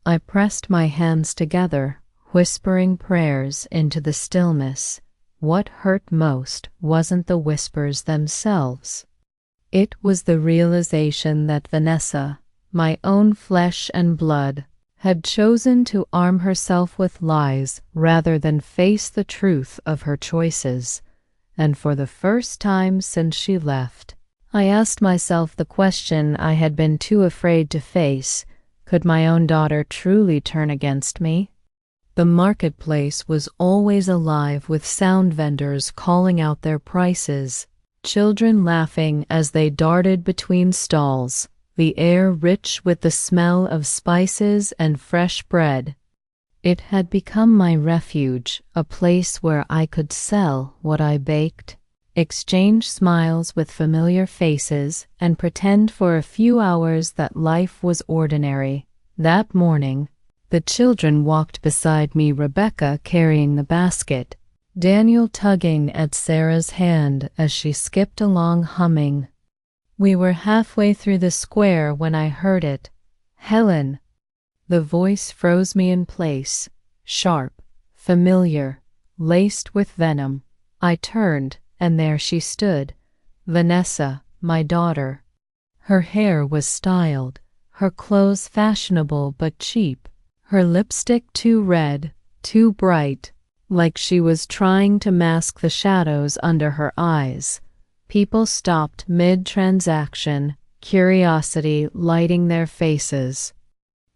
I pressed my hands together, whispering prayers into the stillness. What hurt most wasn't the whispers themselves. It was the realization that Vanessa, my own flesh and blood, had chosen to arm herself with lies rather than face the truth of her choices. And for the first time since she left, I asked myself the question I had been too afraid to face: could my own daughter truly turn against me? The marketplace was always alive with sound vendors calling out their prices, children laughing as they darted between stalls, the air rich with the smell of spices and fresh bread. It had become my refuge, a place where I could sell what I baked, exchange smiles with familiar faces, and pretend for a few hours that life was ordinary. That morning, the children walked beside me, Rebecca carrying the basket, Daniel tugging at Sarah's hand as she skipped along humming. We were halfway through the square when I heard it. "Helen!" The voice froze me in place, sharp, familiar, laced with venom. I turned, and there she stood, Vanessa, my daughter. Her hair was styled, her clothes fashionable but cheap, her lipstick too red, too bright, like she was trying to mask the shadows under her eyes. People stopped mid-transaction, curiosity lighting their faces.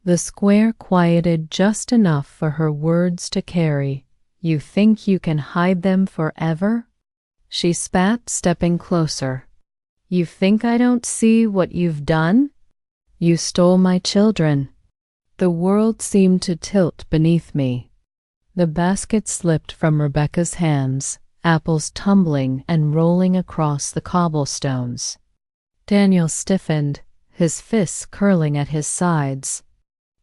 The square quieted just enough for her words to carry. "You think you can hide them forever?" She spat, stepping closer. "You think I don't see what you've done? You stole my children." The world seemed to tilt beneath me. The basket slipped from Rebecca's hands, apples tumbling and rolling across the cobblestones. Daniel stiffened, his fists curling at his sides.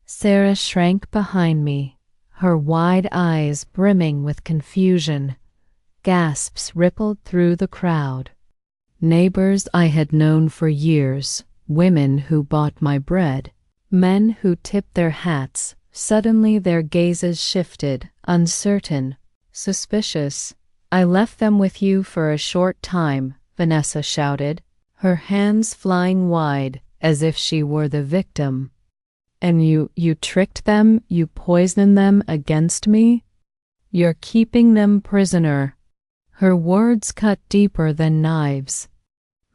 Sarah shrank behind me, her wide eyes brimming with confusion. Gasps rippled through the crowd. Neighbors I had known for years, women who bought my bread, men who tipped their hats, suddenly their gazes shifted, uncertain, suspicious. "I left them with you for a short time," Vanessa shouted, her hands flying wide as if she were the victim. "And you tricked them, you poisoned them against me? You're keeping them prisoner." Her words cut deeper than knives.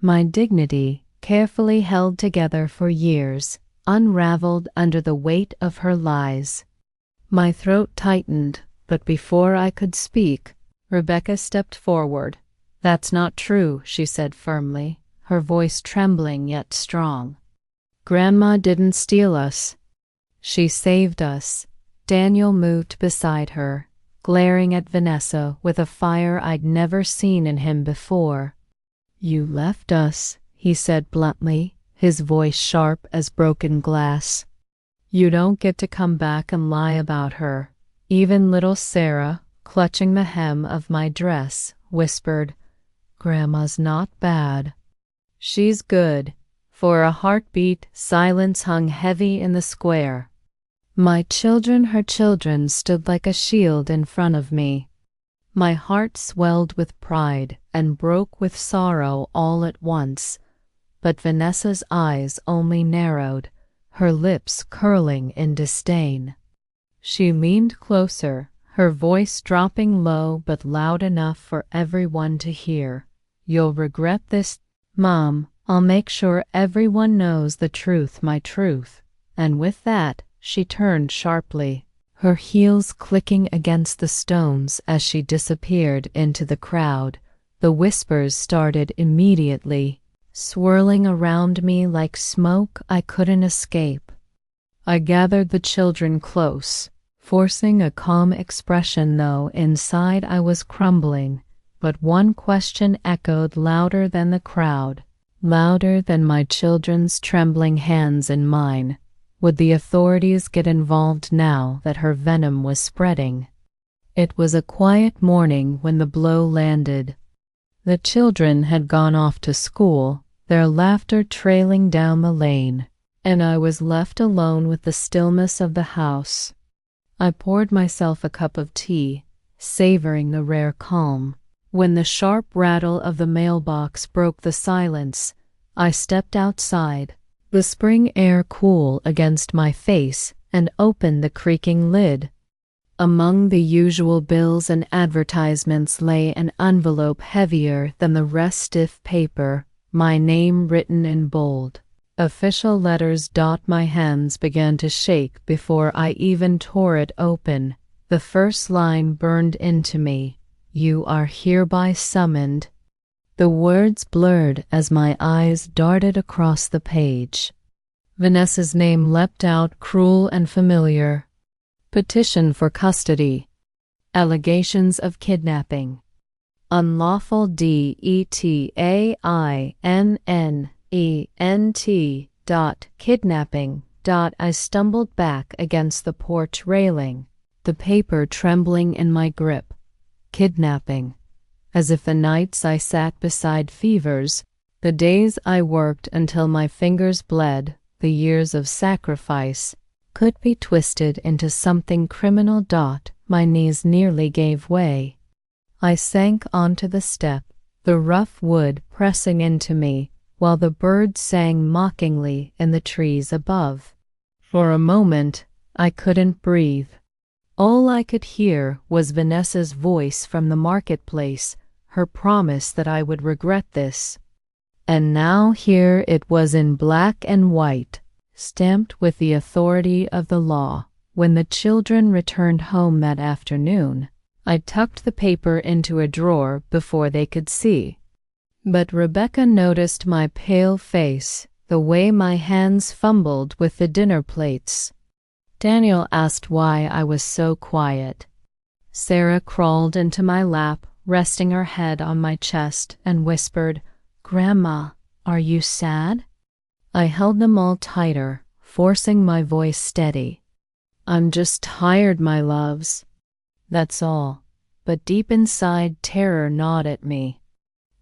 My dignity, carefully held together for years, unraveled under the weight of her lies. My throat tightened, but before I could speak, Rebecca stepped forward. "That's not true," she said firmly, her voice trembling yet strong. "Grandma didn't steal us. She saved us." Daniel moved beside her, glaring at Vanessa with a fire I'd never seen in him before. "You left us," he said bluntly, his voice sharp as broken glass. "You don't get to come back and lie about her." Even little Sarah, clutching the hem of my dress, whispered, "Grandma's not bad. She's good." For a heartbeat, silence hung heavy in the square. My children, her children, stood like a shield in front of me. My heart swelled with pride and broke with sorrow all at once, but Vanessa's eyes only narrowed, her lips curling in disdain. She leaned closer, her voice dropping low but loud enough for everyone to hear. "You'll regret this, Mom. I'll make sure everyone knows the truth, my truth." And with that, she turned sharply, her heels clicking against the stones as she disappeared into the crowd. The whispers started immediately, swirling around me like smoke I couldn't escape. I gathered the children close, forcing a calm expression, though inside I was crumbling. But one question echoed louder than the crowd, louder than my children's trembling hands in mine. Would the authorities get involved now that her venom was spreading? It was a quiet morning when the blow landed. The children had gone off to school, their laughter trailing down the lane, and I was left alone with the stillness of the house. I poured myself a cup of tea, savoring the rare calm. When the sharp rattle of the mailbox broke the silence, I stepped outside, the spring air cool against my face, and opened the creaking lid. Among the usual bills and advertisements lay an envelope heavier than the rest, stiff paper, my name written in bold. Official letters. My hands began to shake before I even tore it open. The first line burned into me. "You are hereby summoned." The words blurred as my eyes darted across the page. Vanessa's name leapt out, cruel and familiar. Petition for custody. Allegations of kidnapping. Unlawful kidnapping. I stumbled back against the porch railing, the paper trembling in my grip. Kidnapping. As if the nights I sat beside fevers, the days I worked until my fingers bled, the years of sacrifice, could be twisted into something criminal. My knees nearly gave way. I sank onto the step, the rough wood pressing into me, while the birds sang mockingly in the trees above. For a moment, I couldn't breathe. All I could hear was Vanessa's voice from the marketplace, her promise that I would regret this. And now here it was in black and white, stamped with the authority of the law. When the children returned home that afternoon, I tucked the paper into a drawer before they could see. But Rebecca noticed my pale face, the way my hands fumbled with the dinner plates. Daniel asked why I was so quiet. Sarah crawled into my lap, resting her head on my chest, and whispered, "Grandma, are you sad?" I held them all tighter, forcing my voice steady. "I'm just tired, my loves. That's all." But deep inside, terror gnawed at me.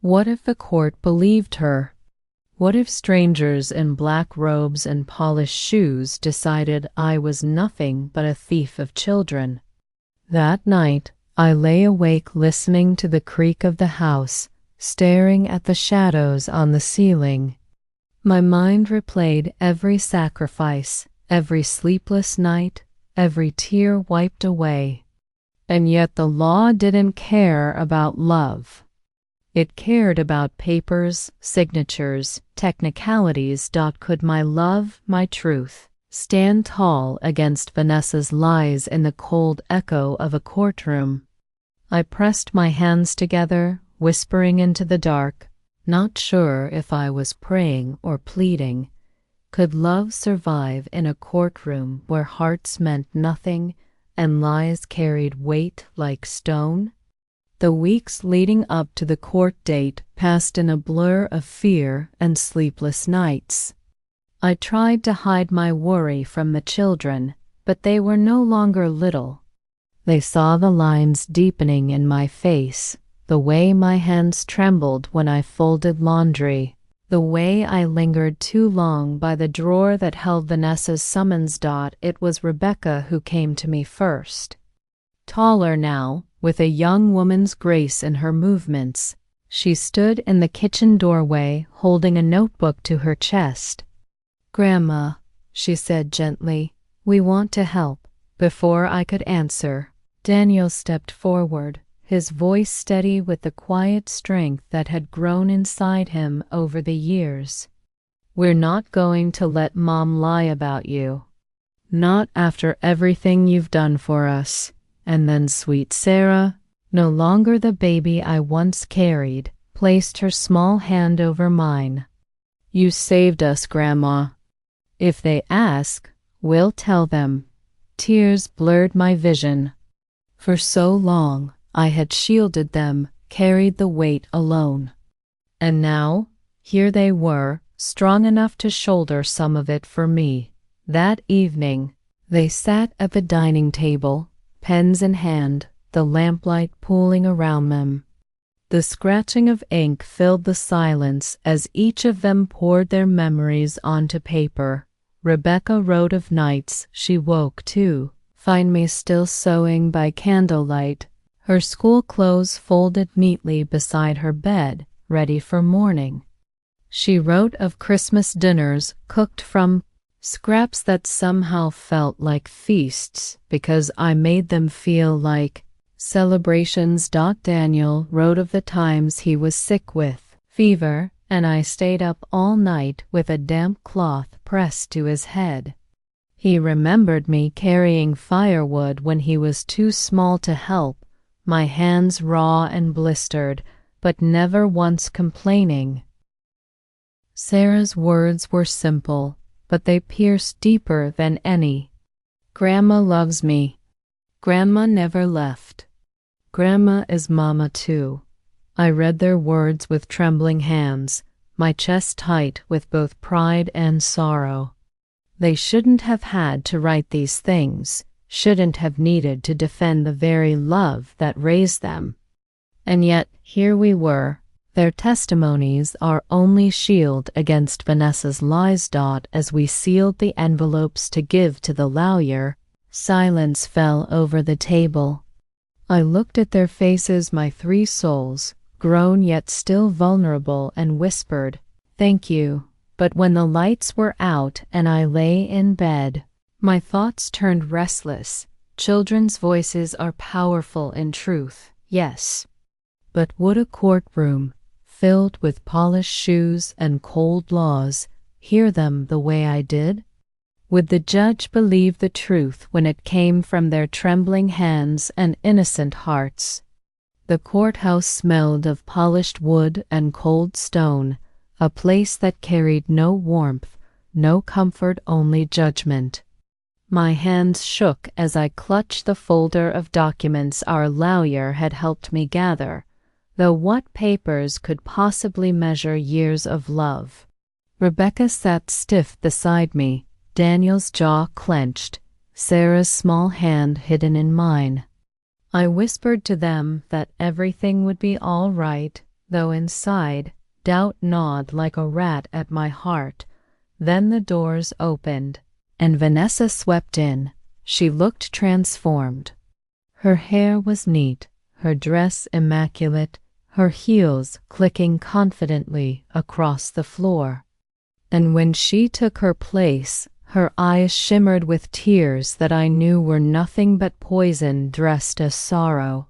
What if the court believed her? What if strangers in black robes and polished shoes decided I was nothing but a thief of children? That night, I lay awake listening to the creak of the house, staring at the shadows on the ceiling. My mind replayed every sacrifice, every sleepless night, every tear wiped away. And yet the law didn't care about love. It cared about papers, signatures, technicalities. Could my love, my truth, stand tall against Vanessa's lies in the cold echo of a courtroom? I pressed my hands together, whispering into the dark, not sure if I was praying or pleading. Could love survive in a courtroom where hearts meant nothing and lies carried weight like stone? The weeks leading up to the court date passed in a blur of fear and sleepless nights. I tried to hide my worry from the children, but they were no longer little. They saw the lines deepening in my face, the way my hands trembled when I folded laundry, the way I lingered too long by the drawer that held Vanessa's summons. It was Rebecca who came to me first. Taller now, with a young woman's grace in her movements, she stood in the kitchen doorway holding a notebook to her chest. "Grandma," she said gently, "we want to help." Before I could answer, Daniel stepped forward, his voice steady with the quiet strength that had grown inside him over the years. "We're not going to let Mom lie about you. Not after everything you've done for us." And then sweet Sarah, no longer the baby I once carried, placed her small hand over mine. "You saved us, Grandma. If they ask, we'll tell them." Tears blurred my vision. For so long, I had shielded them, carried the weight alone. And now, here they were, strong enough to shoulder some of it for me. That evening, they sat at the dining table, pens in hand, the lamplight pooling around them. The scratching of ink filled the silence as each of them poured their memories onto paper. Rebecca wrote of nights she woke to find me still sewing by candlelight, her school clothes folded neatly beside her bed, ready for morning. She wrote of Christmas dinners cooked from scraps that somehow felt like feasts because I made them feel like celebrations. Daniel wrote of the times he was sick with fever, and I stayed up all night with a damp cloth pressed to his head. He remembered me carrying firewood when he was too small to help, my hands raw and blistered, but never once complaining. Sarah's words were simple, but they pierced deeper than any. "Grandma loves me. Grandma never left. Grandma is Mama too." I read their words with trembling hands, my chest tight with both pride and sorrow. They shouldn't have had to write these things, shouldn't have needed to defend the very love that raised them. And yet, here we were. Their testimonies our only shield against Vanessa's lies. As we sealed the envelopes to give to the lawyer, silence fell over the table. I looked at their faces, my three souls, grown yet still vulnerable, and whispered, "Thank you." But when the lights were out and I lay in bed, my thoughts turned restless, Children's voices are powerful in truth, yes. But would a courtroom, filled with polished shoes and cold laws, hear them the way I did? Would the judge believe the truth when it came from their trembling hands and innocent hearts? The courthouse smelled of polished wood and cold stone, a place that carried no warmth, no comfort, only judgment. My hands shook as I clutched the folder of documents our lawyer had helped me gather, though what papers could possibly measure years of love? Rebecca sat stiff beside me, Daniel's jaw clenched, Sarah's small hand hidden in mine. I whispered to them that everything would be all right, though inside, doubt gnawed like a rat at my heart. Then the doors opened, and Vanessa swept in. She looked transformed. Her hair was neat, her dress immaculate, her heels clicking confidently across the floor. And when she took her place, her eyes shimmered with tears that I knew were nothing but poison dressed as sorrow.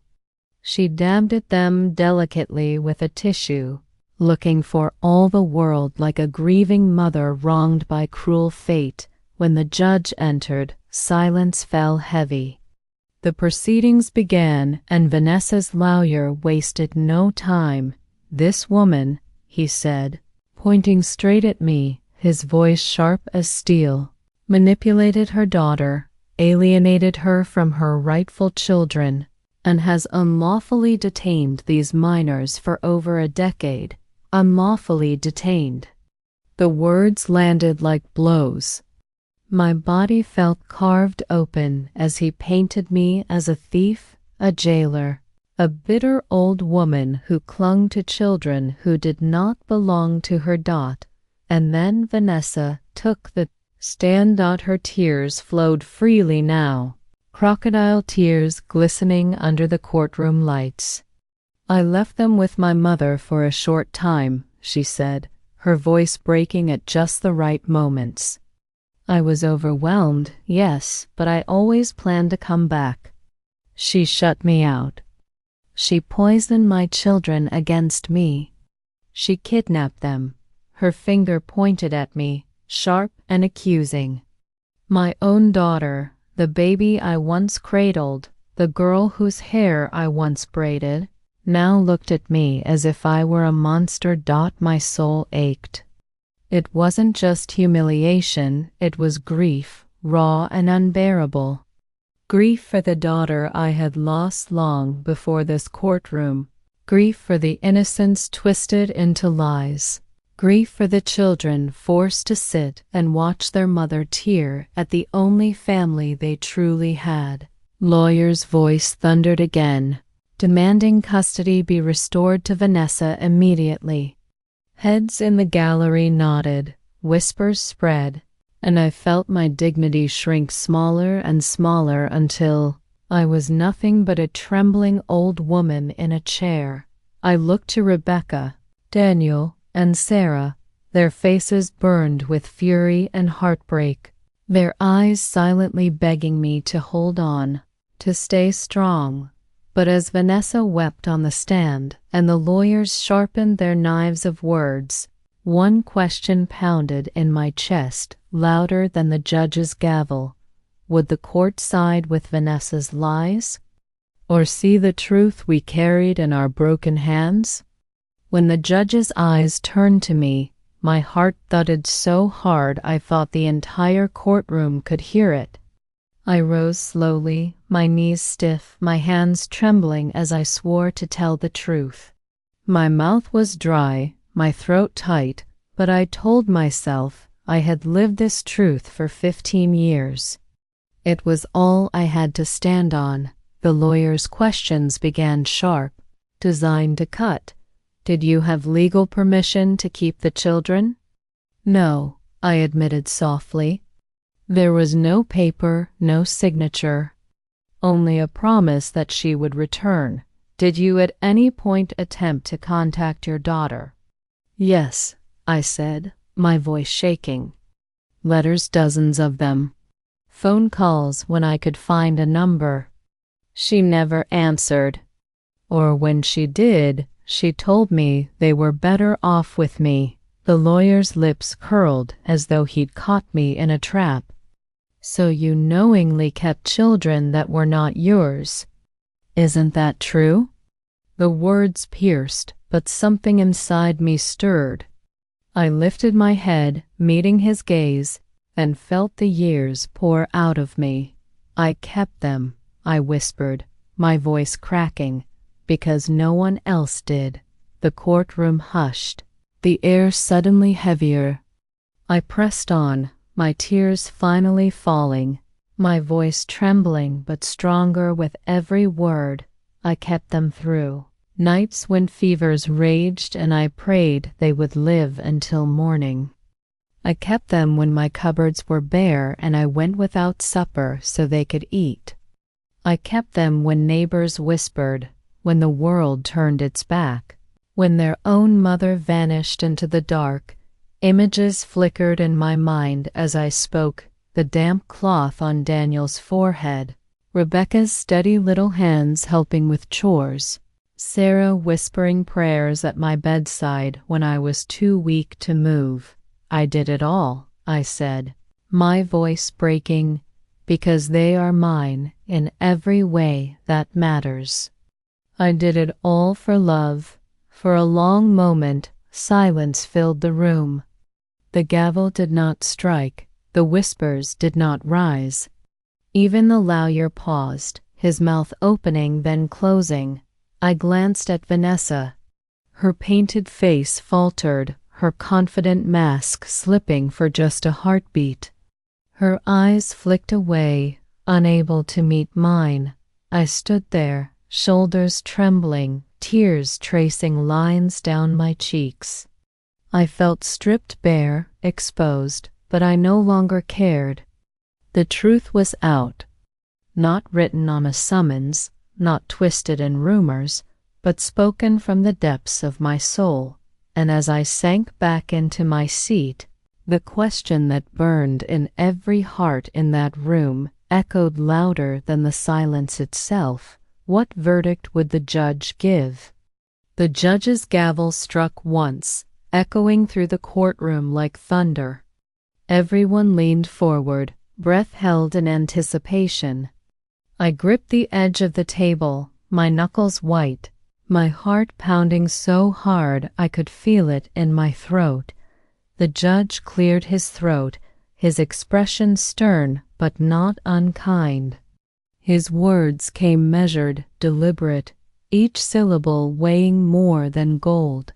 She dabbed at them delicately with a tissue, looking for all the world like a grieving mother wronged by cruel fate. When the judge entered, silence fell heavy. The proceedings began, and Vanessa's lawyer wasted no time. "This woman," he said, pointing straight at me, his voice sharp as steel, "manipulated her daughter, alienated her from her rightful children, and has unlawfully detained these minors for over a decade. Unlawfully detained." The words landed like blows. My body felt carved open as he painted me as a thief, a jailer, a bitter old woman who clung to children who did not belong to her. And then Vanessa took the stand. Her tears flowed freely now, crocodile tears glistening under the courtroom lights. "I left them with my mother for a short time," she said, her voice breaking at just the right moments. "I was overwhelmed, yes, but I always planned to come back." She shut me out. She poisoned my children against me. She kidnapped them. Her finger pointed at me, sharp and accusing. My own daughter, the baby I once cradled, the girl whose hair I once braided, now looked at me as if I were a monster. My soul ached. It wasn't just humiliation, it was grief, raw and unbearable. Grief for the daughter I had lost long before this courtroom. Grief for the innocents twisted into lies. Grief for the children forced to sit and watch their mother tear at the only family they truly had. Lawyer's voice thundered again, demanding custody be restored to Vanessa immediately. Heads in the gallery nodded, whispers spread, and I felt my dignity shrink smaller and smaller until I was nothing but a trembling old woman in a chair. I looked to Rebecca, Daniel, and Sarah, their faces burned with fury and heartbreak, their eyes silently begging me to hold on, to stay strong. But as Vanessa wept on the stand and the lawyers sharpened their knives of words, one question pounded in my chest louder than the judge's gavel. Would the court side with Vanessa's lies, or see the truth we carried in our broken hands? When the judge's eyes turned to me, my heart thudded so hard I thought the entire courtroom could hear it. I rose slowly, my knees stiff, my hands trembling as I swore to tell the truth. My mouth was dry, my throat tight, but I told myself I had lived this truth for 15 years. It was all I had to stand on. The lawyer's questions began sharp, designed to cut. "Did you have legal permission to keep the children?" "No," I admitted softly. "There was no paper, no signature, only a promise that she would return. Did you at any point attempt to contact your daughter?" "Yes," I said, my voice shaking. "Letters, dozens of them. phone calls when I could find a number. She never answered. Or when she did, she told me they were better off with me. The lawyer's lips curled as though he'd caught me in a trap. So you knowingly kept children that were not yours. Isn't that true? The words pierced, but something inside me stirred. I lifted my head, meeting his gaze, and felt the years pour out of me. I kept them, I whispered, my voice cracking, because no one else did. The courtroom hushed, the air suddenly heavier. I pressed on, my tears finally falling, my voice trembling but stronger with every word. I kept them through nights when fevers raged and I prayed they would live until morning. I kept them when my cupboards were bare and I went without supper so they could eat. I kept them when neighbors whispered, when the world turned its back, when their own mother vanished into the dark. Images flickered in my mind as I spoke, the damp cloth on Daniel's forehead, Rebecca's steady little hands helping with chores, Sarah whispering prayers at my bedside when I was too weak to move. I did it all, I said, my voice breaking, because they are mine in every way that matters. I did it all for love. For a long moment, silence filled the room. The gavel did not strike, the whispers did not rise. Even the lawyer paused, his mouth opening then closing. I glanced at Vanessa. Her painted face faltered, her confident mask slipping for just a heartbeat. Her eyes flicked away, unable to meet mine. I stood there, shoulders trembling, tears tracing lines down my cheeks. I felt stripped bare, exposed, but I no longer cared. The truth was out, not written on a summons, not twisted in rumors, but spoken from the depths of my soul. And as I sank back into my seat, the question that burned in every heart in that room echoed louder than the silence itself. What verdict would the judge give? The judge's gavel struck once, echoing through the courtroom like thunder. Everyone leaned forward, breath held in anticipation. I gripped the edge of the table, my knuckles white, my heart pounding so hard I could feel it in my throat. The judge cleared his throat, his expression stern but not unkind. His words came measured, deliberate, each syllable weighing more than gold.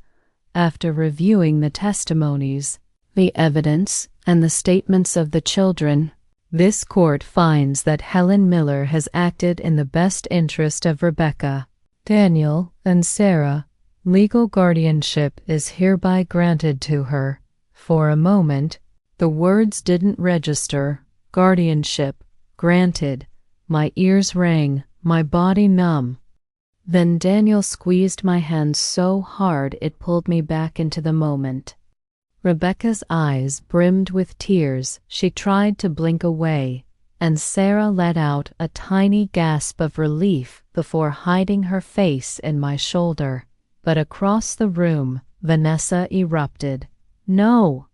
After reviewing the testimonies, the evidence, and the statements of the children, this court finds that Helen Miller has acted in the best interest of Rebecca, Daniel, and Sarah. Legal guardianship is hereby granted to her. For a moment, the words didn't register. Guardianship granted. My ears rang, my body numb. Then Daniel squeezed my hand so hard it pulled me back into the moment. Rebecca's eyes brimmed with tears. She tried to blink away, and Sarah let out a tiny gasp of relief before hiding her face in my shoulder. But across the room, Vanessa erupted. "No!"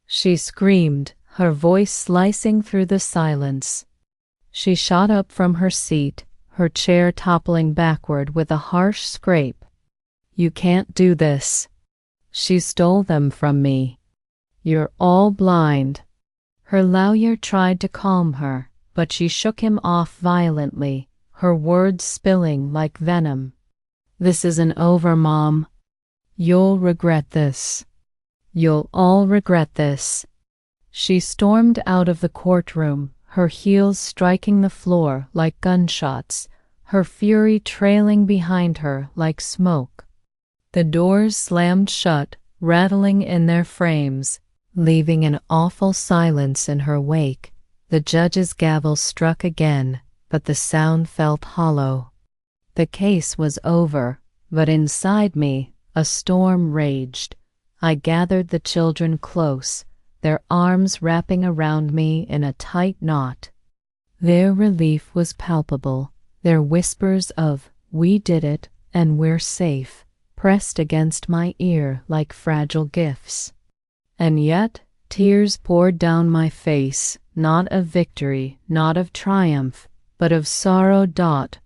she screamed, her voice slicing through the silence. She shot up from her seat, her chair toppling backward with a harsh scrape. "You can't do this. She stole them from me. You're all blind." Her lawyer tried to calm her, but she shook him off violently, her words spilling like venom. "This isn't over, Mom. You'll regret this. You'll all regret this." She stormed out of the courtroom, her heels striking the floor like gunshots, her fury trailing behind her like smoke. The doors slammed shut, rattling in their frames, leaving an awful silence in her wake. The judge's gavel struck again, but the sound felt hollow. The case was over, but inside me a storm raged. I gathered the children close, their arms wrapping around me in a tight knot. Their relief was palpable, their whispers of, "We did it, and we're safe," pressed against my ear like fragile gifts. And yet, tears poured down my face, not of victory, not of triumph, but of sorrow.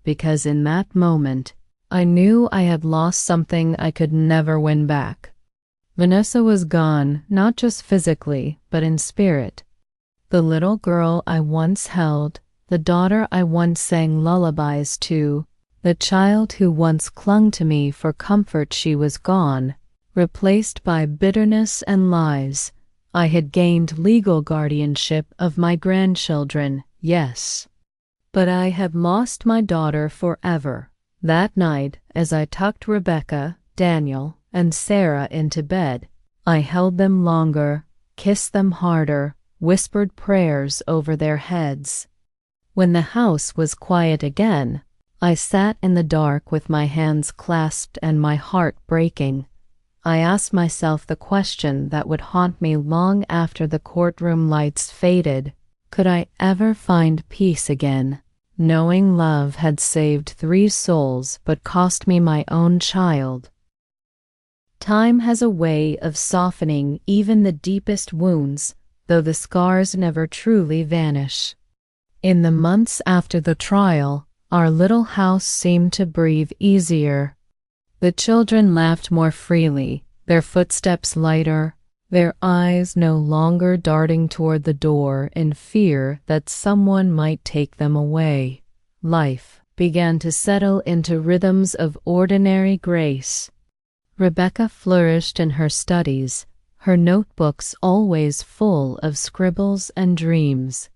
Because in that moment, I knew I had lost something I could never win back. Vanessa was gone, not just physically, but in spirit. The little girl I once held, the daughter I once sang lullabies to, the child who once clung to me for comfort, she was gone, replaced by bitterness and lies. I had gained legal guardianship of my grandchildren, yes, but I had lost my daughter forever. That night, as I tucked Rebecca, Daniel, and Sarah into bed, I held them longer, kissed them harder, whispered prayers over their heads. When the house was quiet again, I sat in the dark with my hands clasped and my heart breaking. I asked myself the question that would haunt me long after the courtroom lights faded. Could I ever find peace again, knowing love had saved 3 souls but cost me my own child? Time has a way of softening even the deepest wounds, though the scars never truly vanish. In the months after the trial, our little house seemed to breathe easier. The children laughed more freely, their footsteps lighter, their eyes no longer darting toward the door in fear that someone might take them away. Life began to settle into rhythms of ordinary grace. Rebecca flourished in her studies, her notebooks always full of scribbles and dreams.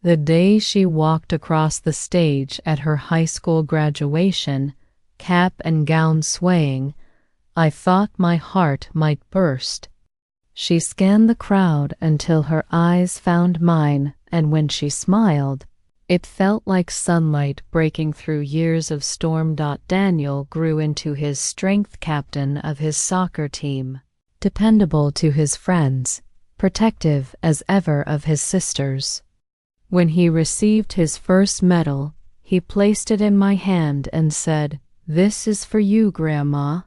The day she walked across the stage at her high school graduation, cap and gown swaying, I thought my heart might burst. She scanned the crowd until her eyes found mine, and when she smiled, it felt like sunlight breaking through years of storm. Daniel grew into his strength, captain of his soccer team, dependable to his friends, protective as ever of his sisters. When he received his first medal, he placed it in my hand and said, "This is for you, Grandma.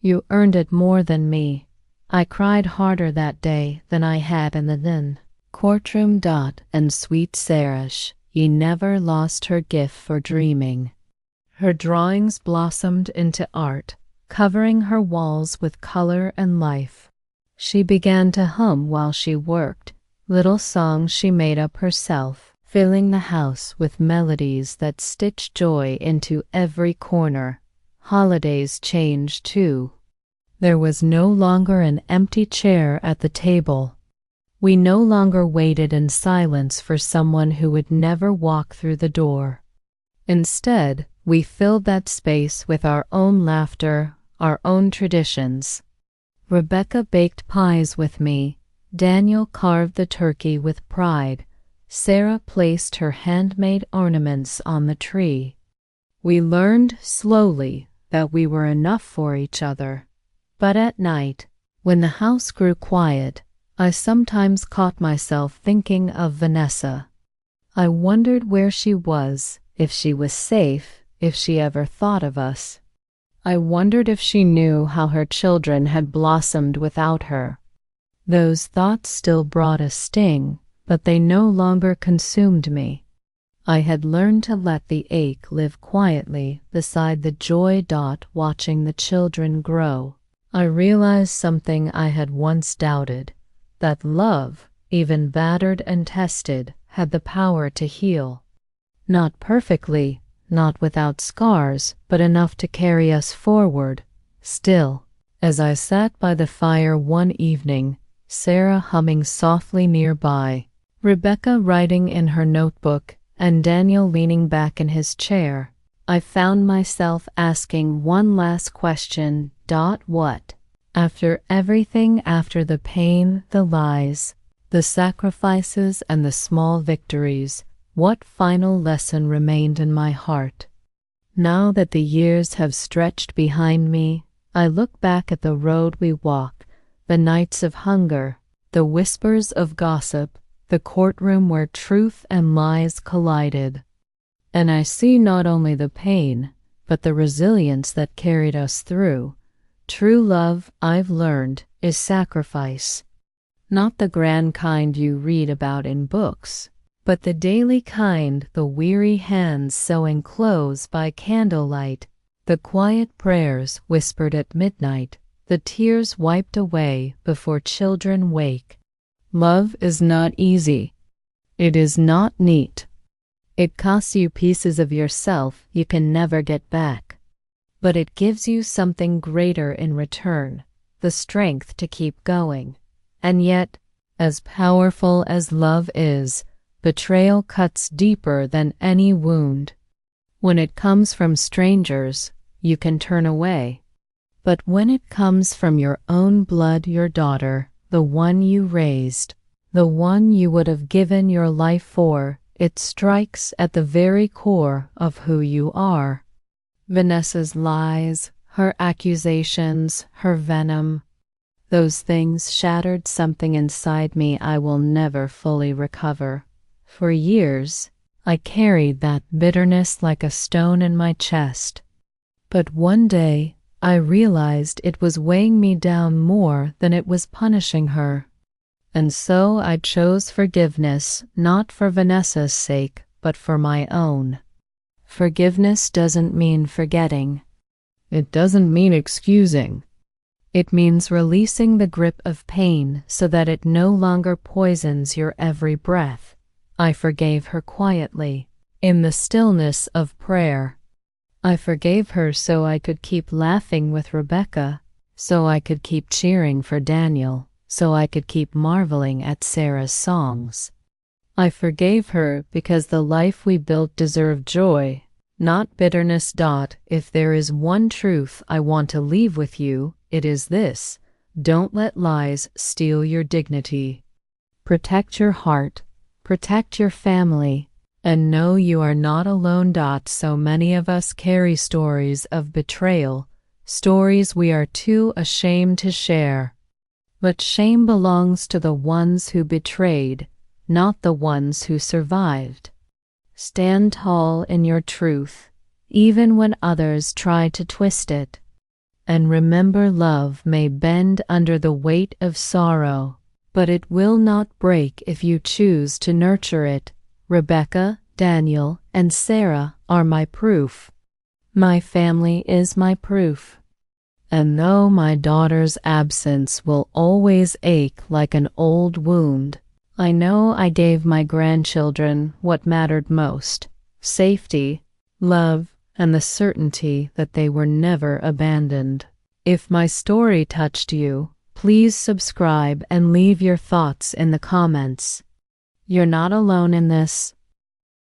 You earned it more than me." I cried harder that day than I had in the courtroom. And sweet Sarah, she never lost her gift for dreaming. Her drawings blossomed into art, covering her walls with color and life. She began to hum while she worked, little songs she made up herself, filling the house with melodies that stitched joy into every corner. Holidays changed too. There was no longer an empty chair at the table. We no longer waited in silence for someone who would never walk through the door. Instead, we filled that space with our own laughter, our own traditions. Rebecca baked pies with me. Daniel carved the turkey with pride. Sarah placed her handmade ornaments on the tree. We learned slowly that we were enough for each other. But at night, when the house grew quiet, I sometimes caught myself thinking of Vanessa. I wondered where she was, if she was safe, if she ever thought of us. I wondered if she knew how her children had blossomed without her. Those thoughts still brought a sting, but they no longer consumed me. I had learned to let the ache live quietly beside the joy. Watching the children grow, I realized something I had once doubted, that love, even battered and tested, had the power to heal. Not perfectly, not without scars, but enough to carry us forward. Still, as I sat by the fire one evening, Sarah humming softly nearby, Rebecca writing in her notebook, and Daniel leaning back in his chair, I found myself asking one last question. What? After everything, after the pain, the lies, the sacrifices, and the small victories, what final lesson remained in my heart? Now that the years have stretched behind me, I look back at the road we walked, the nights of hunger, the whispers of gossip, the courtroom where truth and lies collided. And I see not only the pain, but the resilience that carried us through. True love, I've learned, is sacrifice. Not the grand kind you read about in books, but the daily kind, the weary hands sewing clothes by candlelight, the quiet prayers whispered at midnight, the tears wiped away before children wake. Love is not easy. It is not neat. It costs you pieces of yourself you can never get back. But it gives you something greater in return, the strength to keep going. And yet, as powerful as love is, betrayal cuts deeper than any wound. When it comes from strangers, you can turn away. But when it comes from your own blood, your daughter, the one you raised, the one you would have given your life for, it strikes at the very core of who you are. Vanessa's lies, her accusations, her venom, those things shattered something inside me I will never fully recover. For years, I carried that bitterness like a stone in my chest. But one day, I realized it was weighing me down more than it was punishing her. And so I chose forgiveness, not for Vanessa's sake, but for my own. Forgiveness doesn't mean forgetting. It doesn't mean excusing. It means releasing the grip of pain so that it no longer poisons your every breath. I forgave her quietly, in the stillness of prayer. I forgave her so I could keep laughing with Rebecca, so I could keep cheering for Daniel, so I could keep marveling at Sarah's songs. I forgave her because the life we built deserved joy, not bitterness. If there is one truth I want to leave with you, it is this: don't let lies steal your dignity. Protect your heart, protect your family, and know you are not alone. So many of us carry stories of betrayal, stories we are too ashamed to share. But shame belongs to the ones who betrayed, not the ones who survived. Stand tall in your truth, even when others try to twist it. And remember, love may bend under the weight of sorrow, but it will not break if you choose to nurture it. Rebecca, Daniel, and Sarah are my proof. My family is my proof. And though my daughter's absence will always ache like an old wound, I know I gave my grandchildren what mattered most: safety, love, and the certainty that they were never abandoned. If my story touched you, please subscribe and leave your thoughts in the comments. You're not alone in this.